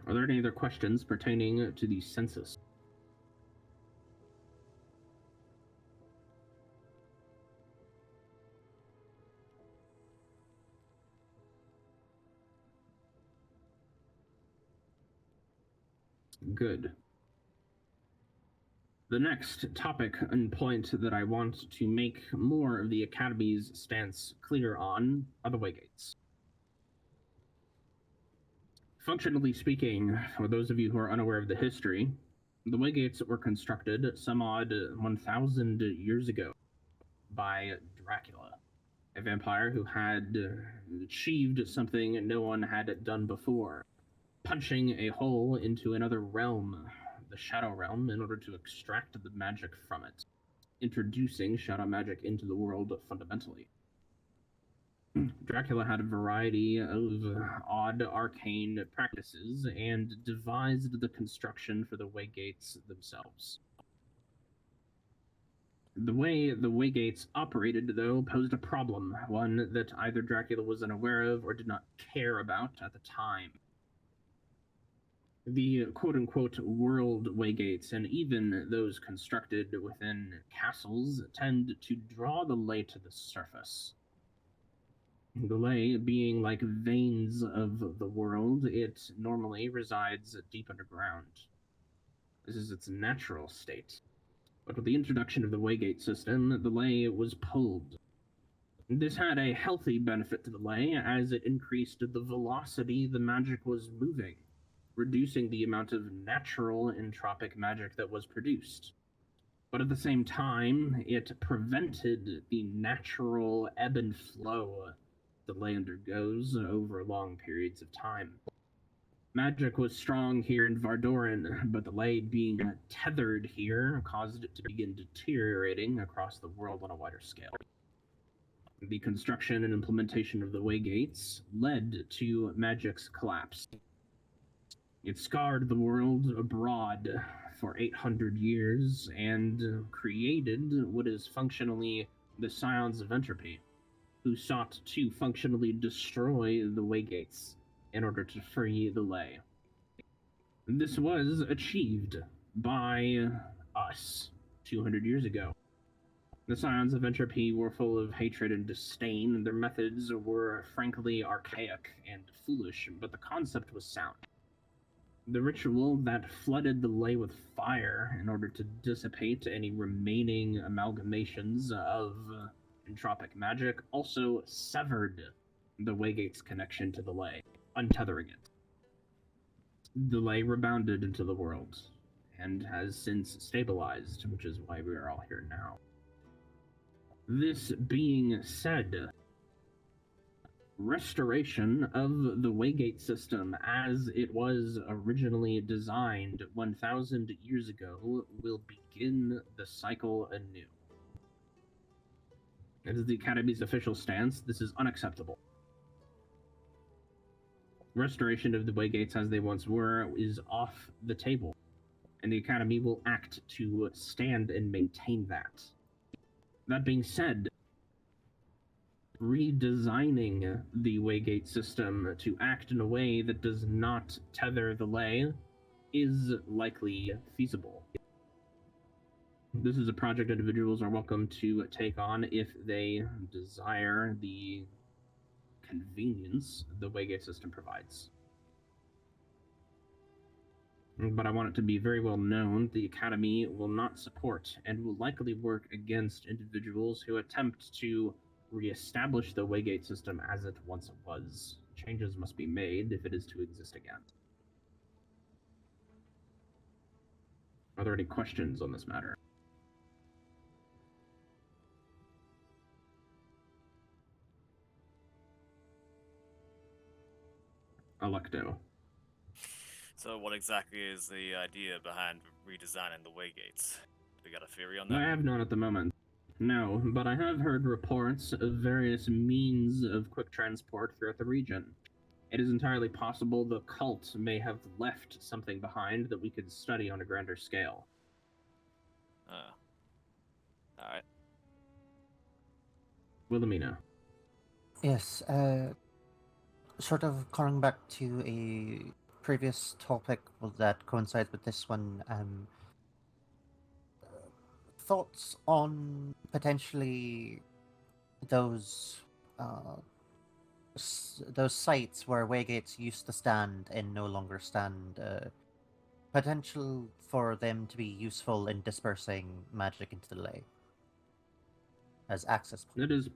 Are there any other questions pertaining to the census? Good. The next topic and point that I want to make more of the Academy's stance clear on are the Waygates. Functionally speaking, for those of you who are unaware of the history, the Waygates were constructed some odd 1,000 years ago by Dracula, a vampire who had achieved something no one had done before, punching a hole into another realm, the Shadow Realm, in order to extract the magic from it, introducing shadow magic into the world fundamentally. Dracula had a variety of odd arcane practices and devised the construction for the Waygates themselves. The way the Waygates operated, though, posed a problem, one that either Dracula was unaware of or did not care about at the time. The quote-unquote world Waygates, and even those constructed within castles, tend to draw the ley to the surface. The ley being like veins of the world, it normally resides deep underground. This is its natural state. But with the introduction of the Waygate system, the ley was pulled. This had a healthy benefit to the ley, as it increased the velocity the magic was moving, reducing the amount of natural entropic magic that was produced. But at the same time, it prevented the natural ebb and flow the ley undergoes over long periods of time. Magic was strong here in Vardoran, but the ley being tethered here caused it to begin deteriorating across the world on a wider scale. The construction and implementation of the Waygates led to magic's collapse. It scarred the world abroad for 800 years and created what is functionally the Scions of Entropy, who sought to functionally destroy the Waygates in order to free the ley. This was achieved by us 200 years ago. The Scions of Entropy were full of hatred and disdain, and their methods were frankly archaic and foolish, but the concept was sound. The ritual that flooded the ley with fire in order to dissipate any remaining amalgamations of entropic magic also severed the Waygate's connection to the ley, untethering it. The ley rebounded into the world, and has since stabilized, which is why we are all here now. This being said, restoration of the Waygate system as it was originally designed 1,000 years ago will begin the cycle anew. It is the Academy's official stance. This is unacceptable. Restoration of the Waygates as they once were is off the table, and the Academy will act to stand and maintain that. That being said, redesigning the Waygate system to act in a way that does not tether the ley is likely feasible. This is a project individuals are welcome to take on if they desire the convenience the Waygate system provides. But I want it to be very well known the Academy will not support and will likely work against individuals who attempt to re-establish the Waygate system as it once was. Changes must be made if it is to exist again. Are there any questions on this matter? Electo. So what exactly is the idea behind redesigning the Waygates? We got a theory on that? I have none at the moment. No, but I have heard reports of various means of quick transport throughout the region. It is entirely possible the cult may have left something behind that we could study on a grander scale. Alright. Wilhelmina. Yes, sort of calling back to a previous topic that coincides with this one. Thoughts on potentially those those sites where waygates used to stand and no longer stand. Potential for them to be useful in dispersing magic into the ley as access points. It is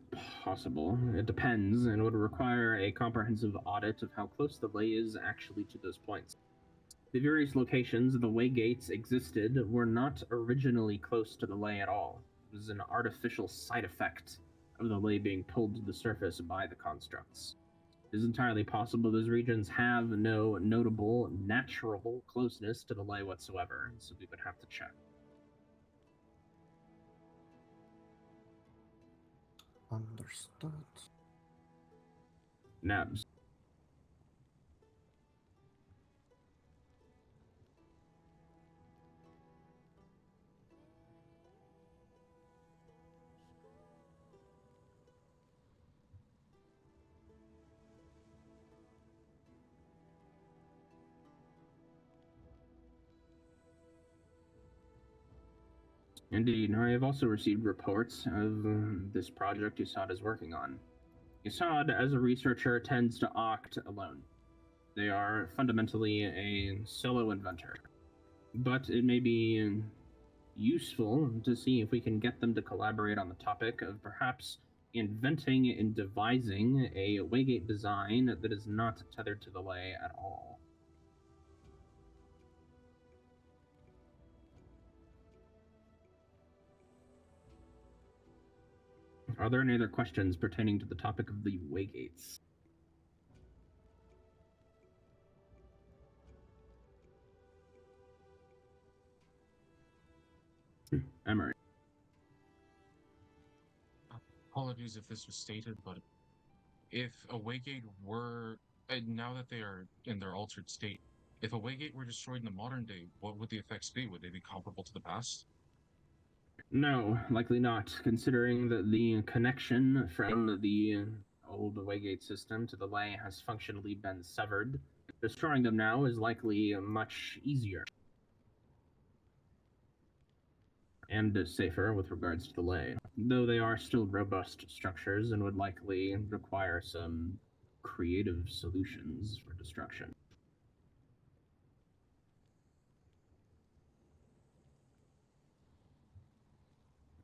possible. It depends, and would require a comprehensive audit of how close the ley is actually to those points. The various locations the waygates existed were not originally close to the ley at all. It was an artificial side effect of the ley being pulled to the surface by the constructs. It is entirely possible those regions have no notable natural closeness to the ley whatsoever, so we would have to check. Understood. Nabs. Indeed, I have also received reports of this project Yasad is working on. Yasad, as a researcher, tends to act alone. They are fundamentally a solo inventor. But it may be useful to see if we can get them to collaborate on the topic of perhaps inventing and devising a waygate design that is not tethered to the ley at all. Are there any other questions pertaining to the topic of the waygates? Emery. Apologies if this was stated, but if a waygate were, now that they are in their altered state, if a waygate were destroyed in the modern day, what would the effects be? Would they be comparable to the past? No, likely not, considering that the connection from the old waygate system to the ley has functionally been severed. Destroying them now is likely much easier and safer with regards to the ley, though they are still robust structures and would likely require some creative solutions for destruction.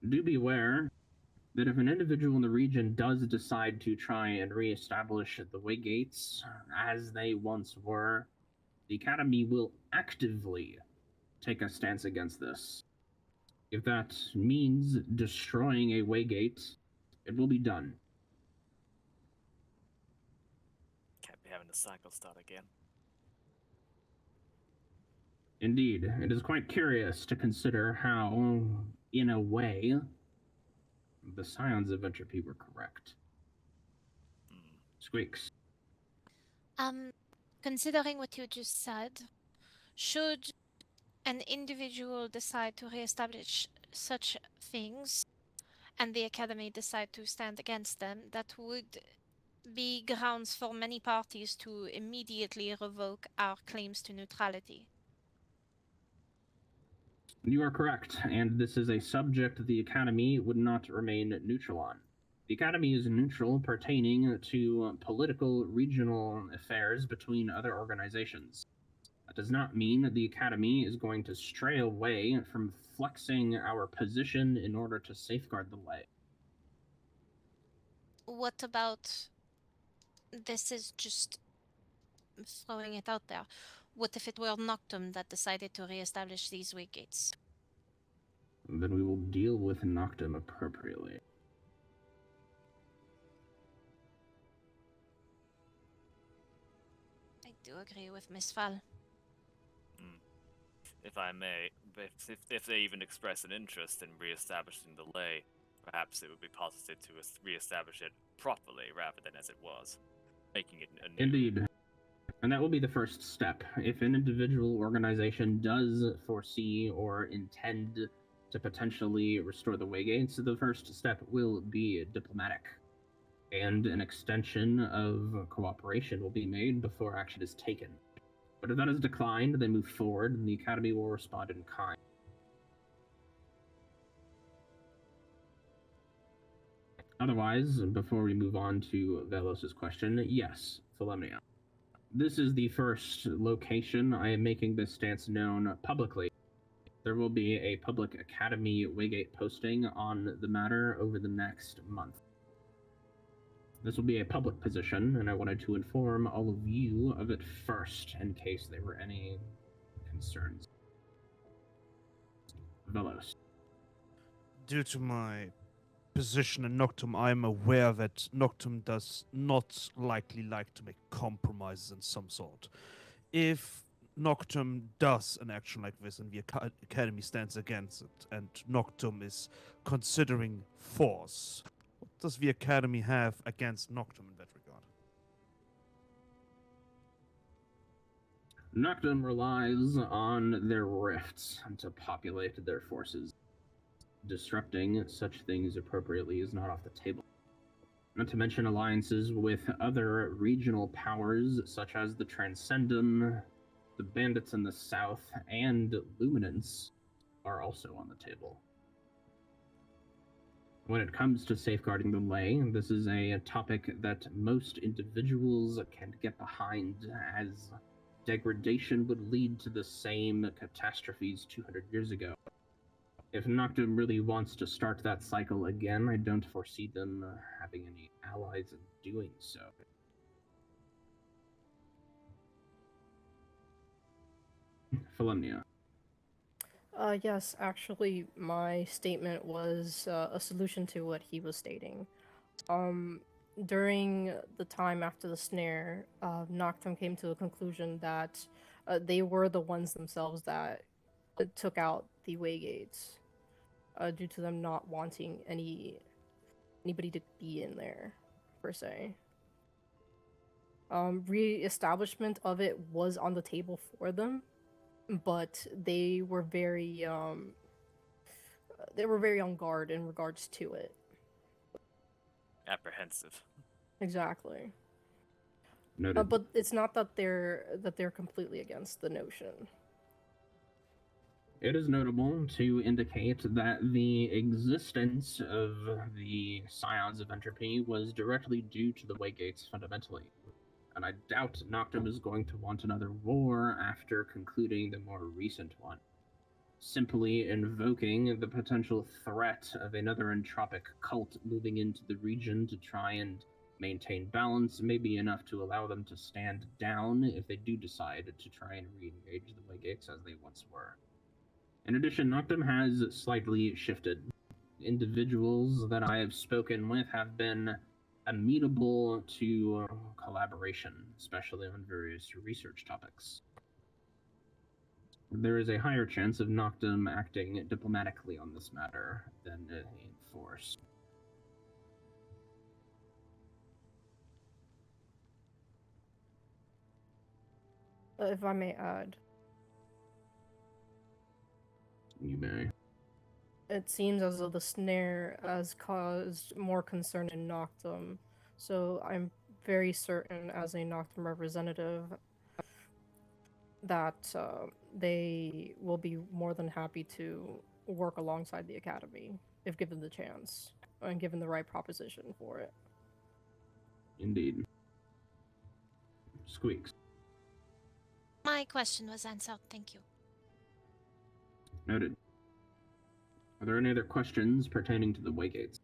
Do be aware that if an individual in the region does decide to try and re-establish the waygates as they once were, the Academy will actively take a stance against this. If that means destroying a waygate, it will be done. Can't be having the cycle start again. Indeed, it is quite curious to consider how, in a way, the scions of entropy were correct. Squeaks. Considering what you just said, should an individual decide to reestablish such things and the Academy decide to stand against them, that would be grounds for many parties to immediately revoke our claims to neutrality. You are correct, and this is a subject the Academy would not remain neutral on. The Academy is neutral pertaining to political regional affairs between other organizations. That does not mean that the Academy is going to stray away from flexing our position in order to safeguard the ley. What about, this is just throwing it out there, what if it were Noctum that decided to reestablish these waygates? Then we will deal with Noctum appropriately. I do agree with Miss Val. If I may, if they even express an interest in re-establishing the ley, perhaps it would be positive to re-establish it properly rather than as it was, making it anew. Indeed. And that will be the first step. If an individual organization does foresee or intend to potentially restore the waygates, the first step will be diplomatic. And an extension of cooperation will be made before action is taken. But if that is declined, they move forward, and the Academy will respond in kind. Otherwise, before we move on to Velos's question, yes, Philemnia. This is the first location I am making this stance known publicly. There will be a public Academy Waygate posting on the matter over the next month. This will be a public position, and I wanted to inform all of you of it first, in case there were any concerns. Velos. Due to my position in Noctum, I am aware that Noctum does not likely like to make compromises in some sort. If Noctum does an action like this and the Academy stands against it, and Noctum is considering force, what does the Academy have against Noctum in that regard? Noctum relies on their rifts to populate their forces. Disrupting such things appropriately is not off the table. Not to mention alliances with other regional powers such as the Transcendum, the Bandits in the South, and Luminance are also on the table. When it comes to safeguarding the ley, this is a topic that most individuals can get behind, as degradation would lead to the same catastrophes 200 years ago. If Noctum really wants to start that cycle again, I don't foresee them having any allies in doing so. Philemnia. Yes, actually, my statement was a solution to what he was stating. During the time after the snare, Noctum came to a conclusion that they were the ones themselves that took out the Waygates, due to them not wanting anybody to be in there, per se. Re-establishment of it was on the table for them, but they were very on guard in regards to it. Apprehensive. Exactly. Noted. But it's not that they're completely against the notion. It is notable to indicate that the existence of the Scions of Entropy was directly due to the Waygates fundamentally. And I doubt Noctum is going to want another war after concluding the more recent one. Simply invoking the potential threat of another entropic cult moving into the region to try and maintain balance may be enough to allow them to stand down if they do decide to try and re-engage the Waygates as they once were. In addition, Noctum has slightly shifted. Individuals that I have spoken with have been amenable to collaboration, especially on various research topics. There is a higher chance of Noctum acting diplomatically on this matter than in force. If I may add, You may. it seems as though the snare has caused more concern in Noctum, so I'm very certain, as a Noctum representative, that they will be more than happy to work alongside the Academy if given the chance and given the right proposition for it. Indeed. Squeaks. My question was answered, thank you. Noted. Are there any other questions pertaining to the Waygates?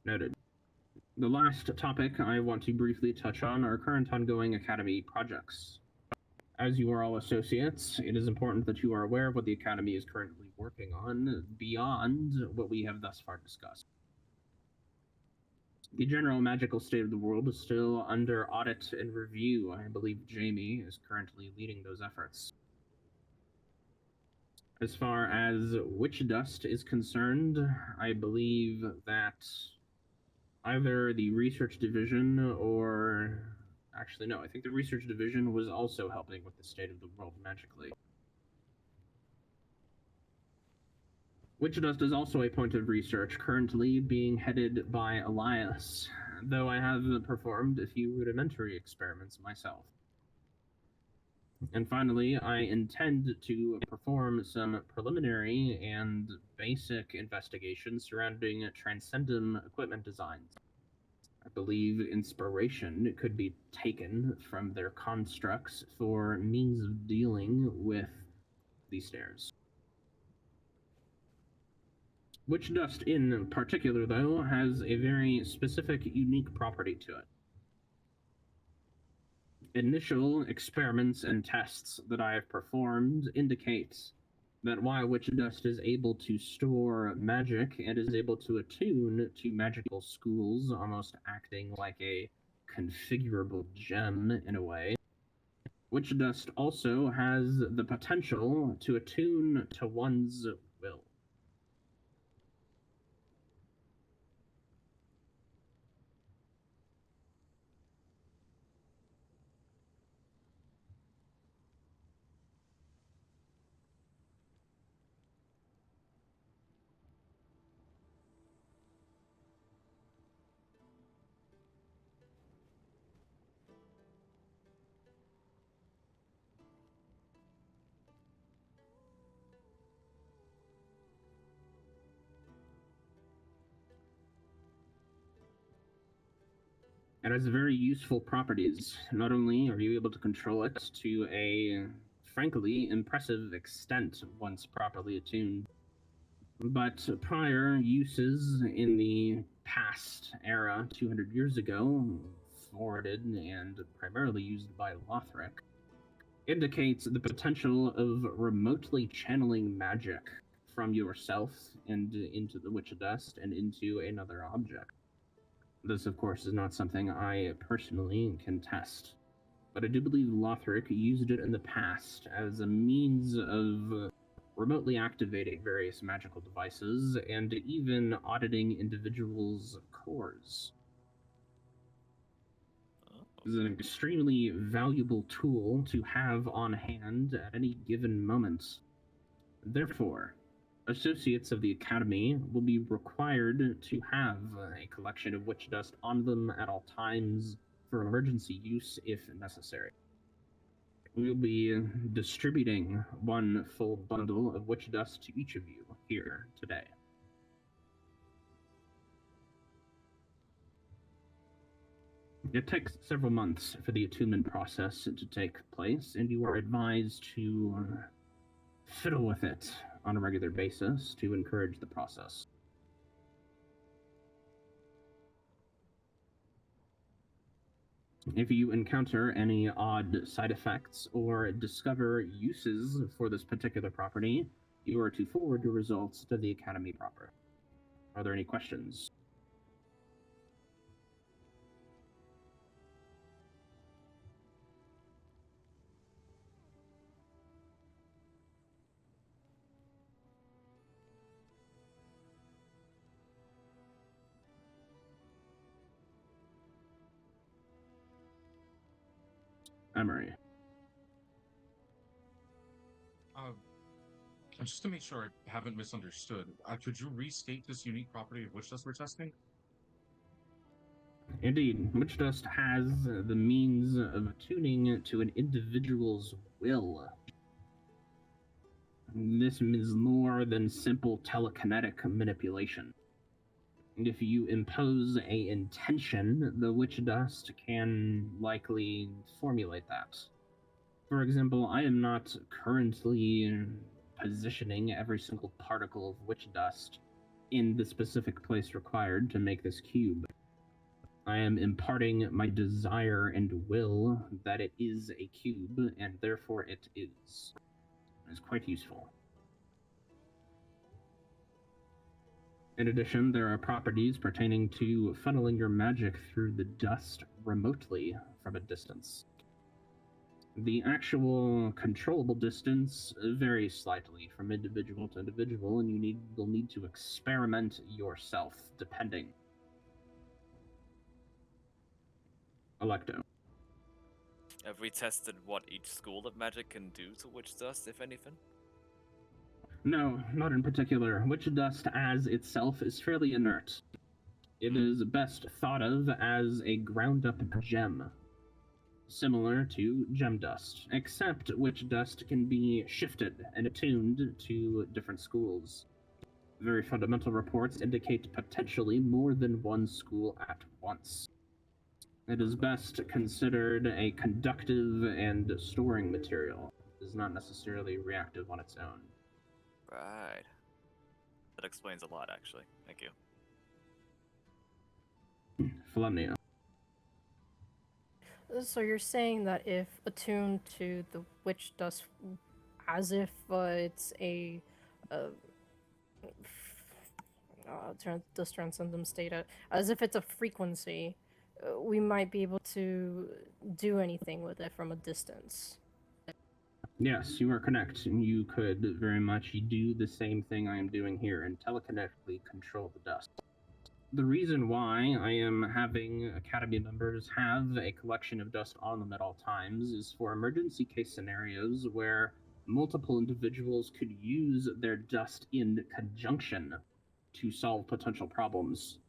Noted. The last topic I want to briefly touch on are current ongoing Academy projects. As you are all associates, it is important that you are aware of what the Academy is currently working on beyond what we have thus far discussed. The general magical state of the world is still under audit and review. I believe Jamie is currently leading those efforts. As far as witch dust is concerned, I believe that either the research division or... Actually, no, I think the research division was also helping with the state of the world magically. Witch Dust is also a point of research, currently being headed by Elias, though I have performed a few rudimentary experiments myself. And finally, I intend to perform some preliminary and basic investigations surrounding Transcendum equipment designs. I believe inspiration could be taken from their constructs for means of dealing with these stairs. Witch Dust in particular, though, has a very specific, unique property to it. Initial experiments and tests that I have performed indicate that while Witch Dust is able to store magic and is able to attune to magical schools, almost acting like a configurable gem in a way, Witch Dust also has the potential to attune to one's will. It has very useful properties. Not only are you able to control it to a, frankly, impressive extent once properly attuned, but prior uses in the past era, 200 years ago, forwarded and primarily used by Lothric, indicates the potential of remotely channeling magic from yourself and into the Witch of Dust and into another object. This, of course, is not something I personally can test, but I do believe Lothric used it in the past as a means of remotely activating various magical devices and even auditing individuals' cores. This is an extremely valuable tool to have on hand at any given moment. Therefore, associates of the Academy will be required to have a collection of Witch Dust on them at all times for emergency use if necessary. We will be distributing one full bundle of Witch Dust to each of you here today. It takes several months for the attunement process to take place, and you are advised to fiddle with it on a regular basis to encourage the process. If you encounter any odd side effects or discover uses for this particular property, you are to forward your results to the Academy proper. Are there any questions? Emery. Just to make sure I haven't misunderstood, could you restate this unique property of Witch Dust we're testing? Indeed, Witch Dust has the means of attuning to an individual's will. This is more than simple telekinetic manipulation. And if you impose a intention, the Witch Dust can likely formulate that. For example, I am not currently positioning every single particle of Witch Dust in the specific place required to make this cube. I am imparting my desire and will that it is a cube, and therefore it is. It's quite useful. In addition, there are properties pertaining to funneling your magic through the dust remotely from a distance. The actual controllable distance varies slightly from individual to individual, and you'll need to experiment yourself, depending. Electo. Have we tested what each school of magic can do to Witch Dust, if anything? No, not in particular. Witch dust as itself is fairly inert. It is best thought of as a ground-up gem, similar to gem dust, except witch dust can be shifted and attuned to different schools. Very fundamental reports indicate potentially more than one school at once. It is best considered a conductive and storing material. It is not necessarily reactive on its own. Right. That explains a lot, actually. Thank you. Philomnia. So you're saying that if attuned to the witch dust, as if it's a this transcendence data, as if it's a frequency, we might be able to do anything with it from a distance. Yes, you are correct. You could very much do the same thing I am doing here and telekinetically control the dust. The reason why I am having Academy members have a collection of dust on them at all times is for emergency case scenarios where multiple individuals could use their dust in conjunction to solve potential problems.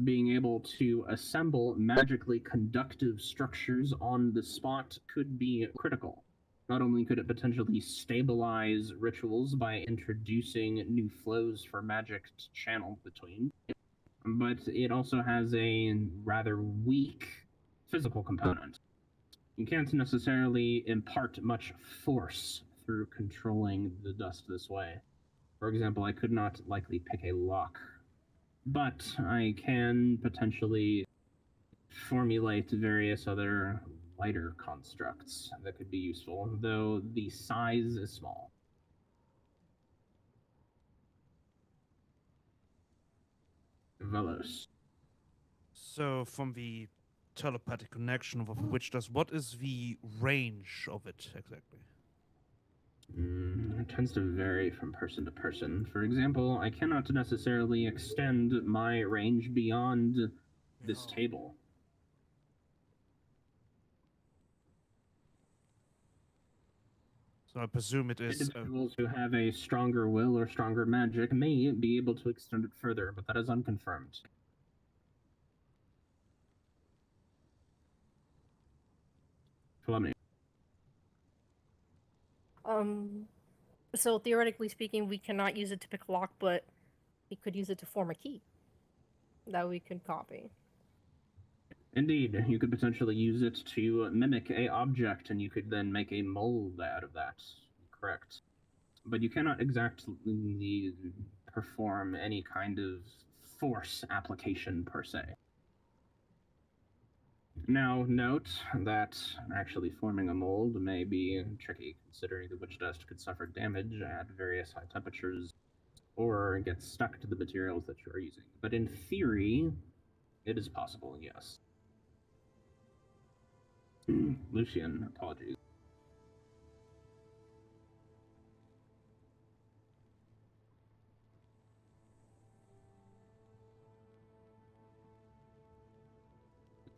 Being able to assemble magically conductive structures on the spot could be critical. Not only could it potentially stabilize rituals by introducing new flows for magic to channel between, but it also has a rather weak physical component. You can't necessarily impart much force through controlling the dust this way. For example, I could not likely pick a lock, but I can potentially formulate various other lighter constructs that could be useful, though the size is small. Velos. So, from the telepathic connection of witch dust, what is the range of it exactly? It tends to vary from person to person. For example, I cannot necessarily extend my range beyond this table. So I presume it is. Individuals who have a stronger will or stronger magic may be able to extend it further, but that is unconfirmed. Philomene. So theoretically speaking, we cannot use it to pick a lock, but we could use it to form a key that we could copy. Indeed, you could potentially use it to mimic a object, and you could then make a mold out of that. Correct. But you cannot exactly perform any kind of force application per se. Now, note that actually forming a mold may be tricky, considering the witch dust could suffer damage at various high temperatures or get stuck to the materials that you are using. But in theory, it is possible, yes. Lucian, apologies.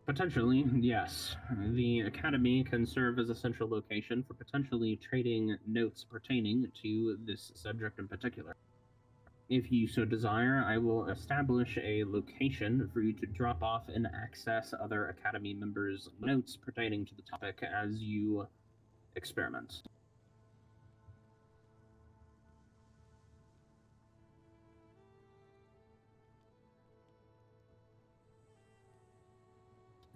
Potentially, yes. The Academy can serve as a central location for potentially trading notes pertaining to this subject in particular. If you so desire, I will establish a location for you to drop off and access other Academy members' notes pertaining to the topic as you experiment.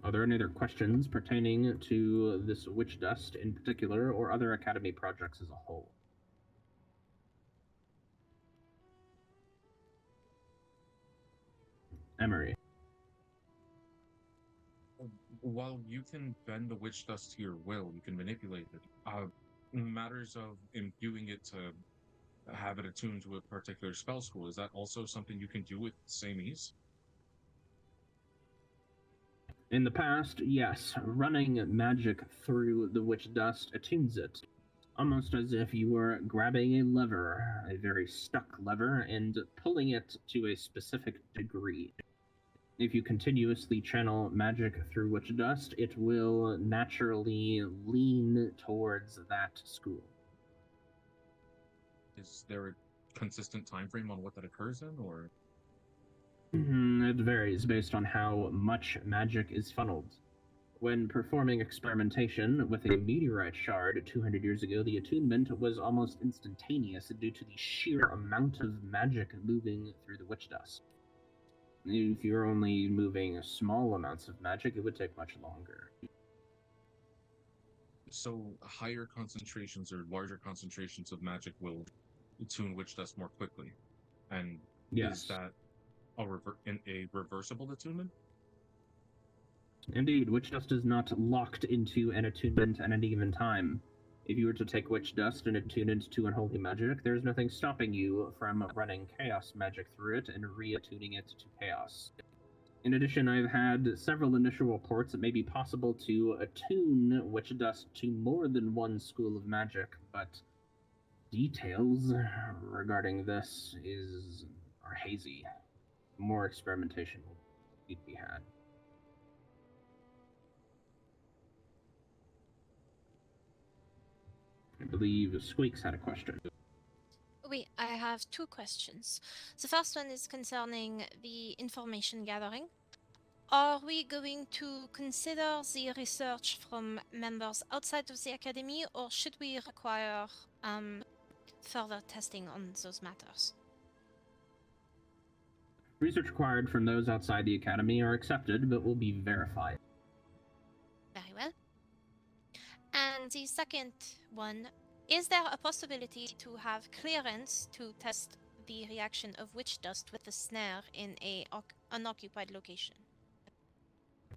Are there any other questions pertaining to this witch dust in particular, or other Academy projects as a whole? Emery. While you can bend the witch dust to your will, you can manipulate it. Matters of imbuing it to have it attuned to a particular spell school, is that also something you can do with the same ease? In the past, yes, running magic through the witch dust attunes it, almost as if you were grabbing a lever, a very stuck lever, and pulling it to a specific degree. If you continuously channel magic through witch dust, it will naturally lean towards that school. Is there consistent time frame on what that occurs in, or? It varies based on how much magic is funneled. When performing experimentation with a meteorite shard 200 years ago, the attunement was almost instantaneous due to the sheer amount of magic moving through the witch dust. If you're only moving small amounts of magic, it would take much longer. So higher concentrations or larger concentrations of magic will attune witch dust more quickly. And Yes. is that a reversible attunement? Indeed, witch dust is not locked into an attunement at any given time. If you were to take witch dust and attune it to unholy magic, there's nothing stopping you from running chaos magic through it and reattuning it to chaos. In addition, I've had several initial reports that may be possible to attune witch dust to more than one school of magic, but details regarding this are hazy. More experimentation will need to be had. I believe Squeaks had a question. Oui, I have two questions. The first one is concerning the information gathering. Are we going to consider the research from members outside of the academy, or should we require further testing on those matters? Research required from those outside the academy are accepted, but will be verified. Very well. And the second one, is there a possibility to have clearance to test the reaction of witch dust with the snare in an unoccupied location?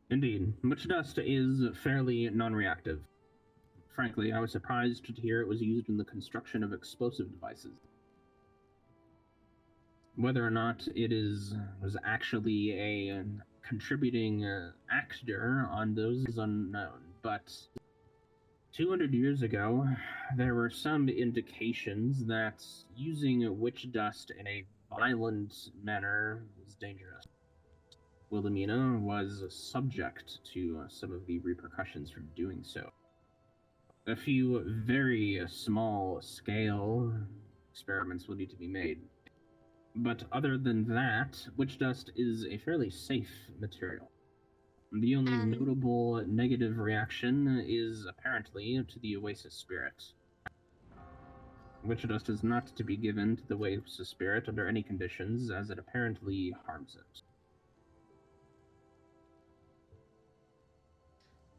Indeed, witch dust is fairly non-reactive. Frankly, I was surprised to hear it was used in the construction of explosive devices. Whether or not it was actually a contributing actor on those is unknown, but 200 years ago, there were some indications that using witch dust in a violent manner was dangerous. Wilhelmina was subject to some of the repercussions from doing so. A few very small scale experiments will need to be made. But other than that, witch dust is a fairly safe material. The only notable negative reaction is apparently to the Oasis spirit. Witch dust is not to be given to the Oasis spirit under any conditions, as it apparently harms it.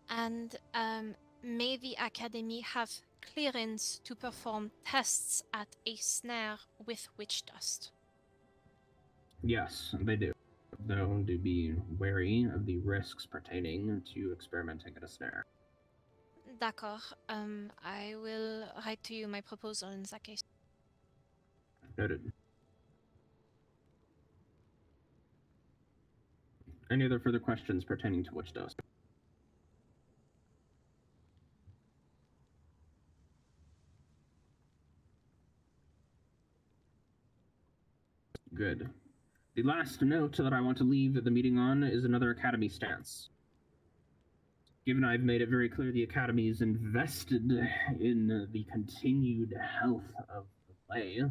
And may the Academy have clearance to perform tests at a snare with witch dust? Yes, they do. Though do be wary of the risks pertaining to experimenting at a snare. D'accord. I will write to you my proposal in that case. Noted. Any other further questions pertaining to witch dust? Good. The last note that I want to leave the meeting on is another Academy stance. Given I've made it very clear the Academy is invested in the continued health of the lay,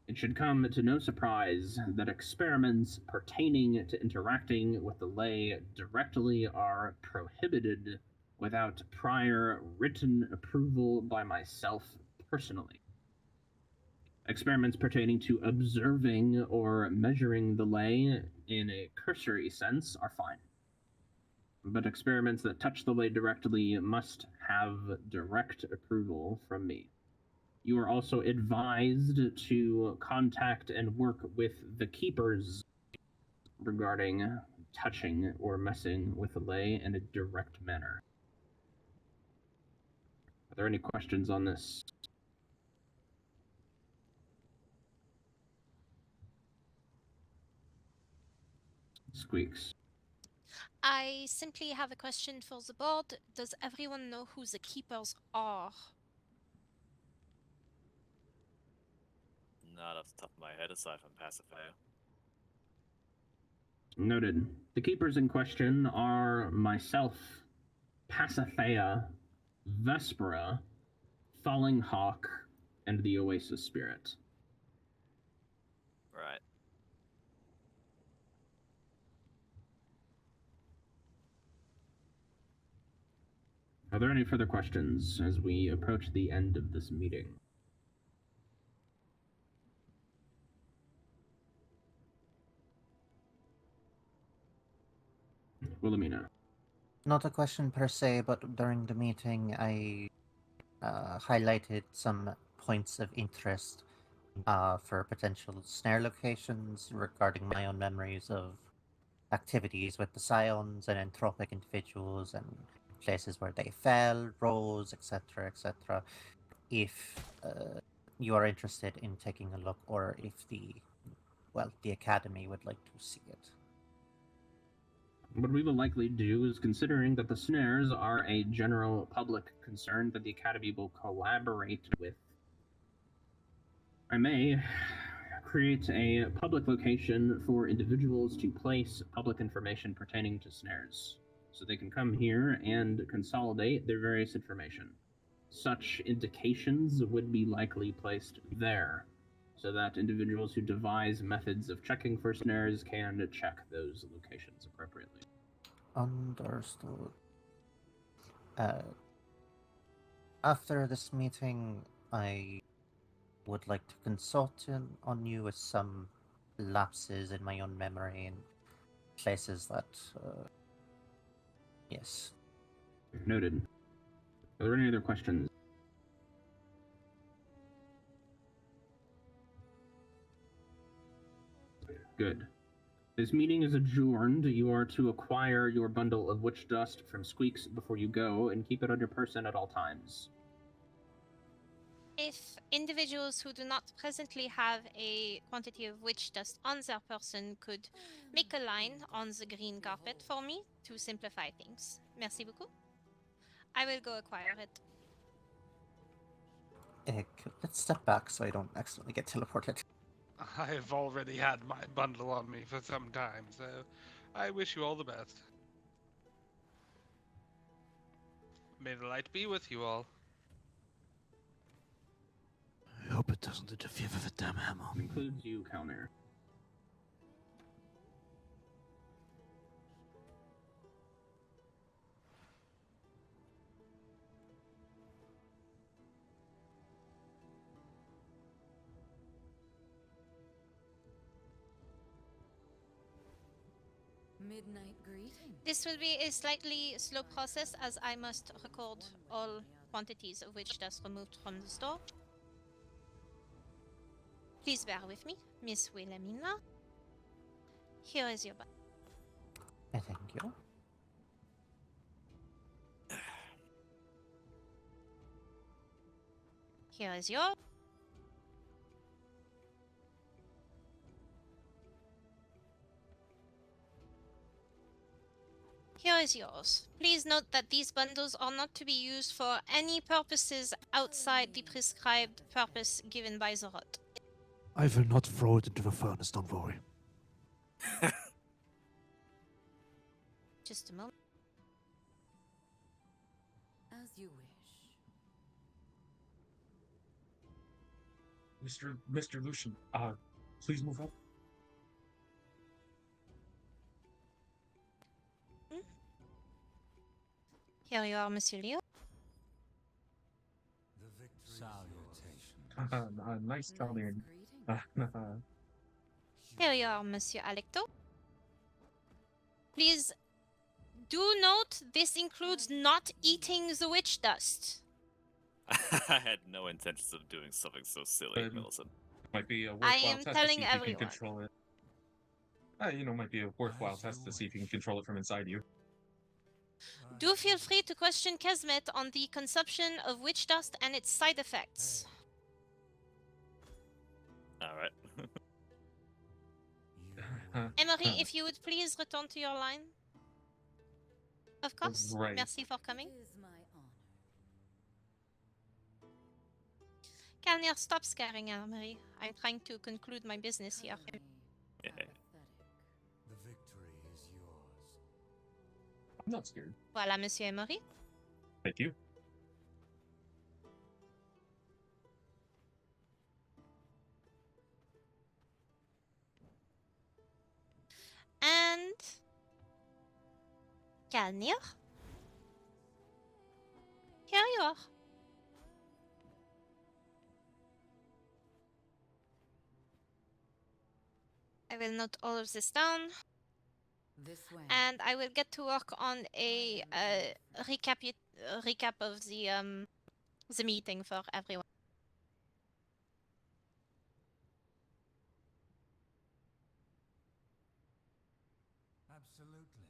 it should come to no surprise that experiments pertaining to interacting with the lay directly are prohibited without prior written approval by myself personally. Experiments pertaining to observing or measuring the lay in a cursory sense are fine. But experiments that touch the lay directly must have direct approval from me. You are also advised to contact and work with the keepers regarding touching or messing with the lay in a direct manner. Are there any questions on this? Squeaks. I simply have a question for the board. Does everyone know who the keepers are? Not off the top of my head, aside from Pacifier. Noted. The keepers in question are myself, Pasithea, Vespera, Falling Hawk, and the Oasis Spirit. Are there any further questions as we approach the end of this meeting? Wilhelmina. Not a question per se, but during the meeting, I highlighted some points of interest for potential snare locations regarding my own memories of activities with the scions and entropic individuals and places where they fell, rose, etc., etc. If you are interested in taking a look, or if the Academy would like to see it. What we will likely do is, considering that the snares are a general public concern that the Academy will collaborate with, I may create a public location for individuals to place public information pertaining to snares, so they can come here and consolidate their various information. Such indications would be likely placed there, so that individuals who devise methods of checking for snares can check those locations appropriately. Understood. After this meeting, I would like to consult on you with some lapses in my own memory and places that, yes. Noted. Are there any other questions? Good. This meeting is adjourned. You are to acquire your bundle of witch dust from Squeaks before you go, and keep it on your person at all times. If individuals who do not presently have a quantity of witch dust on their person could make a line on the green carpet for me to simplify things. Merci beaucoup. I will go acquire it. Let's step back so I don't accidentally get teleported. I've already had my bundle on me for some time, so I wish you all the best. May the light be with you all. I hope it doesn't interfere with the damn hammer. It includes you, Kalnir. Midnight greeting. This will be a slightly slow process as I must record all quantities of witch dust removed from the store. Please bear with me, Miss Wilhelmina. Here is your bundle. Thank you. Here is your. Here is yours. Please note that these bundles are not to be used for any purposes outside the prescribed purpose given by the rot. I will not throw it into the furnace, don't worry. Just a moment. As you wish. Mr. Lucian, please move up. Here you are, Monsieur Leo. Nice Kalnir. Here you are, Monsieur Alecto. Please do note this includes not eating the witch dust. I had no intentions of doing something so silly, Millicent. Might be a I worthwhile am test to telling see if you everyone. can control it. Might be a worthwhile test to see if you can control it from inside you. Do feel free to question Kesmet on the consumption of witch dust and its side effects. Alright. Emery, if you would please return to your line. Of course. Right. Merci for coming. It is my honor. Kalnir, stop scaring Emery. I'm trying to conclude my business here. Yeah. The victory is yours. I'm not scared. Voilà, Monsieur Emery. Thank you. And Kalnir. Here you are. I will note all of this down, This way. and I will get to work on a recap of the meeting for everyone. Absolutely.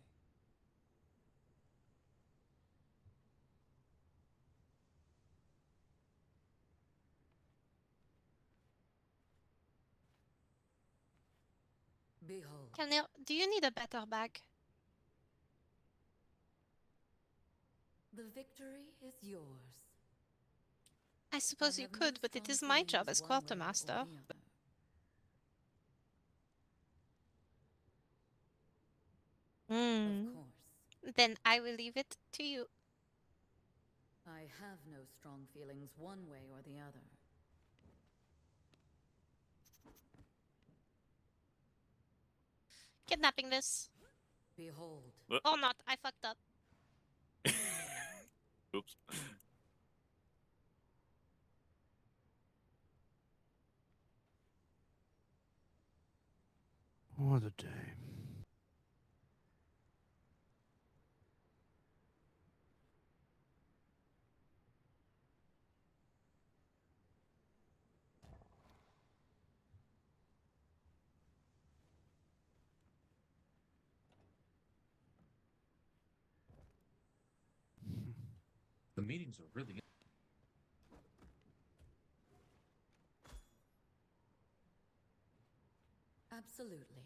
Behold. Kelnir, do you need a better bag? The victory is yours. I suppose you have no could, but it strong is my job feelings as one way or quartermaster. the other. Hmm. Of course. Then I will leave it to you. I have no strong feelings one way or the other. Kidnapping this. Behold. Or not, I fucked up. Oops. What a day. The meetings are really. Absolutely.